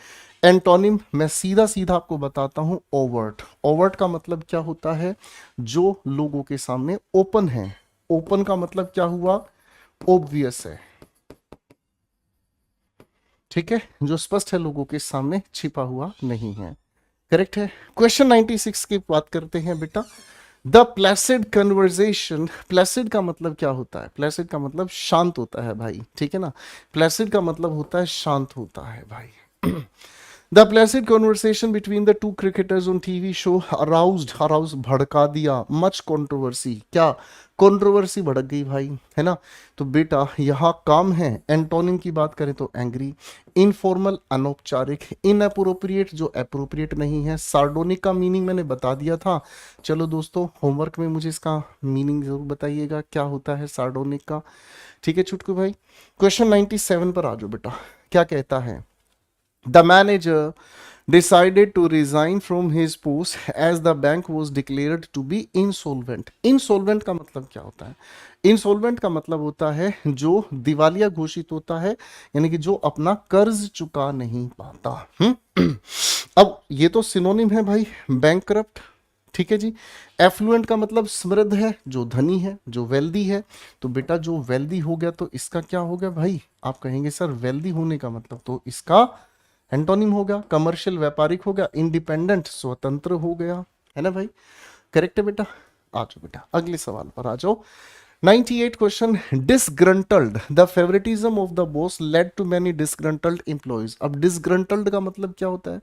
एंटोनिम मैं सीधा सीधा आपको बताता हूं, ओवर्ट। ओवर्ट का मतलब क्या होता है, जो लोगों के सामने ओपन है। ओपन का मतलब क्या हुआ, ओब्वियस है। ठीक है, जो स्पष्ट है, लोगों के सामने छिपा हुआ नहीं है। करेक्ट है। क्वेश्चन 96 की बात करते हैं बेटा। द प्लेसिड कन्वर्जेशन, प्लेसिड का मतलब क्या होता है, प्लेसिड का मतलब शांत होता है भाई। ठीक है ना, प्लेसिड का मतलब होता है शांत होता है भाई। The Placid conversation between the two cricketers on TV show aroused, arouse भड़का दिया, मच कंट्रोवर्सी, क्या कंट्रोवर्सी भड़क गई भाई, है ना। तो बेटा यहाँ काम है, एंटोनिम की बात करें तो एंग्री, इनफॉर्मल अनौपचारिक, इनअप्रोप्रिएट जो अप्रोप्रिएट नहीं है, सार्डोनिक का मीनिंग मैंने बता दिया था। चलो दोस्तों होमवर्क में मुझे इसका मीनिंग जरूर बताइएगा क्या होता है सार्डोनिक का। ठीक है छुटकू भाई। क्वेश्चन 97 पर आ जाओ बेटा, क्या कहता है। The manager decided to resign from his post as the bank was declared to be insolvent. Insolvent का मतलब क्या होता है, insolvent का मतलब होता है जो दिवालिया घोषित होता है, यानी कि जो अपना कर्ज चुका नहीं पाता। अब ये तो सिनोनिम है भाई, बैंकक्रप्ट। ठीक है जी। एफ्लुएंट का मतलब समृद्ध है, जो धनी है, जो वेल्दी है। तो बेटा जो वेल्दी हो गया तो इसका क्या हो गया भाई, आप कहेंगे सर वेल्दी होने का मतलब, तो इसका एंटोनिम हो गया कमर्शियल, व्यापारिक हो गया, इंडिपेंडेंट स्वतंत्र हो गया, है ना भाई। करेक्ट है बेटा। आ जाओ बेटा अगले सवाल पर आ जाओ। 98 question. Disgruntled, the favouritism of the boss led to many disgruntled employees. अब डिसग्रंटल्ड का मतलब क्या होता है,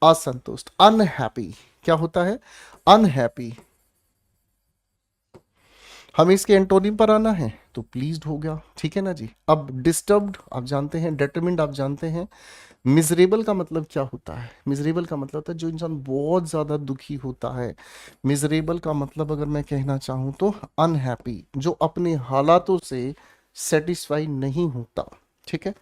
असंतुष्ट, अनहैप्पी। क्या होता है, अनहैप्पी। हमें इसके एंटोनिम पर आना है तो प्लीज्ड हो गया। ठीक है ना जी। अब डिस्टर्ब्ड आप जानते हैं, डिटरमिन्ड आप जानते हैं। मिजरेबल का मतलब क्या होता है, मिजरेबल का मतलब होता है जो इंसान बहुत ज्यादा दुखी होता है। मिजरेबल का मतलब अगर मैं कहना चाहूं तो अनहैप्पी, जो अपने हालातों से सेटिस्फाई नहीं होता। ठीक है।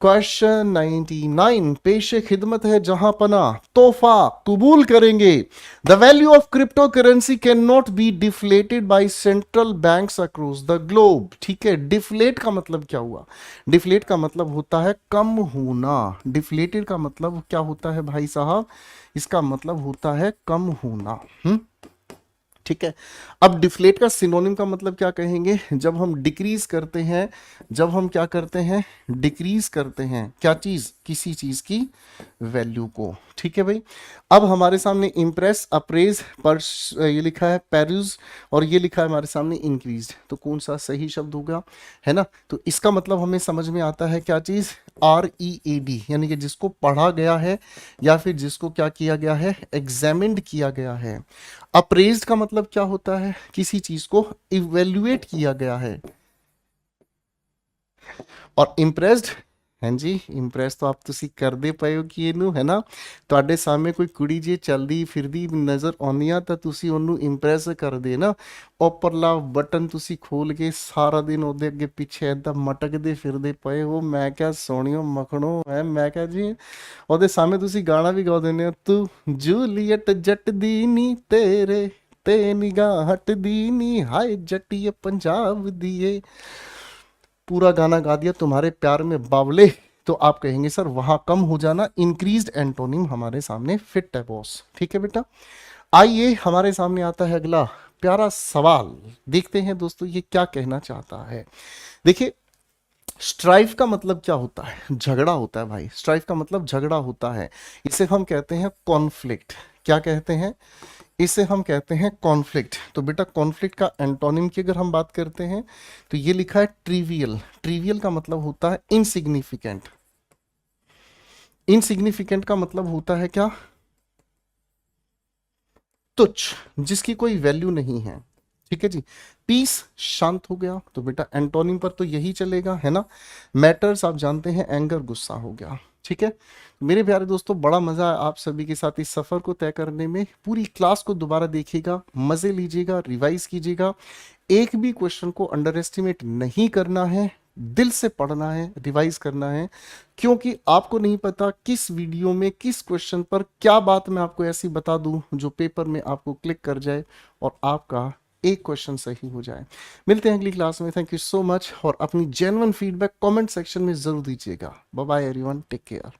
क्वेश्चन 99। पेशे खिदमत है जहां पना, तोहफा कबूल करेंगे। The value of crypto currency can not be deflated by central banks across the globe. ठीक है। डिफ्लेट का मतलब क्या हुआ, डिफ्लेट का मतलब होता है कम होना। डिफ्लेटेड का मतलब क्या होता है भाई साहब, इसका मतलब होता है कम होना। ठीक है। अब डिफ्लेट का सिनोनिम का मतलब क्या कहेंगे, जब हम डिक्रीज करते हैं, जब हम क्या करते हैं, डिक्रीज करते हैं क्या चीज, किसी चीज की वैल्यू को। ठीक है भाई। अब हमारे सामने इम्प्रेस, अप्रेज, पर ये लिखा है पेरूज, और ये लिखा है हमारे सामने इंक्रीज, तो कौन सा सही शब्द होगा, है ना। तो इसका मतलब हमें समझ में आता है क्या चीज, READ, यानी कि जिसको पढ़ा गया है या फिर जिसको क्या किया गया है, एग्जामिन्ड किया गया है। अप्रेज्ड का मतलब क्या होता है, किसी चीज को इवेल्युएट किया गया है। और इंप्रेस्ड, हाँ जी, इंप्रेस तो आप ਤੁਸੀਂ ਕਰਦੇ ਪਏ ਹੋ ਕਿ ਇਹਨੂੰ, ਹੈ ਨਾ। ਤੁਹਾਡੇ ਸਾਹਮਣੇ ਕੋਈ ਕੁੜੀ ਜੇ ਚੱਲਦੀ ਫਿਰਦੀ ਨਜ਼ਰ ਆਉਂਦੀ ਆ ਤਾਂ ਤੁਸੀਂ ਉਹਨੂੰ ਇੰਪ੍ਰੈਸ ਕਰਦੇ ਨਾ, ਉੱਪਰਲਾ ਬਟਨ ਤੁਸੀਂ ਖੋਲ ਕੇ ਸਾਰਾ ਦਿਨ ਉਹਦੇ ਅੱਗੇ ਪਿੱਛੇ ਏਦਾਂ ਮਟਕਦੇ ਫਿਰਦੇ ਪਏ ਹੋ। ਮੈਂ ਕਿਹਾ ਸੋਹਣਿਓ ਮੱਖਣੋ ਹੈ, ਮੈਂ ਕਿਹਾ ਜੀ ਉਹਦੇ ਸਾਹਮਣੇ ਤੁਸੀਂ ਗਾਣਾ ਵੀ ਗਾ ਦਿੰਦੇ ਹੋ, ਤੂੰ ਜੂਲੀਅਟ ਜੱਟ ਦੀ ਨੀ ਤੇਰੇ ਤੇ ਨਿਗਾਹ ਹਟਦੀ ਨੀ, ਹਾਏ ਜੱਟੀਏ ਪੰਜਾਬ ਦੀਏ, पूरा गाना गा दिया तुम्हारे प्यार में बावले, तो आप कहेंगे सर वहां कम हो जाना, इंक्रीज्ड एंटोनिम हमारे सामने फिट है बॉस। ठीक है बेटा। आइए हमारे सामने आता है अगला प्यारा सवाल, देखते हैं दोस्तों ये क्या कहना चाहता है। देखिए, स्ट्राइफ का मतलब क्या होता है, झगड़ा होता है भाई। स्ट्राइफ का मतलब झगड़ा होता है, इसे हम कहते हैं कॉन्फ्लिक्ट। क्या कहते हैं, इसे हम कहते हैं कॉन्फ्लिक्ट। तो बेटा कॉन्फ्लिक्ट का एंटोनिम की अगर हम बात करते हैं तो ये लिखा है ट्रिवियल। ट्रिवियल का मतलब होता है इनसिग्निफिकेंट। इनसिग्निफिकेंट का मतलब होता है क्या, तुच्छ, जिसकी कोई वैल्यू नहीं है। ठीक है जी। पीस, शांत हो गया, तो बेटा एंटोनिम पर तो यही चलेगा, है ना। मैटर्स आप जानते हैं, एंगर, गुस्सा हो गया। ठीक है मेरे प्यारे दोस्तों, बड़ा मजा है आप सभी के साथ इस सफर को तय करने में। पूरी क्लास को दोबारा देखिएगा, मजे लीजिएगा, रिवाइज कीजिएगा। एक भी क्वेश्चन को अंडर एस्टिमेट नहीं करना है, दिल से पढ़ना है, रिवाइज करना है, क्योंकि आपको नहीं पता किस वीडियो में किस क्वेश्चन पर क्या बात मैं आपको ऐसी बता दूं जो पेपर में आपको क्लिक कर जाए और आपका एक क्वेश्चन सही हो जाए। मिलते हैं अगली क्लास में। थैंक यू सो मच, और अपनी जेन्युइन फीडबैक कमेंट सेक्शन में जरूर दीजिएगा। Bye bye everyone, take care.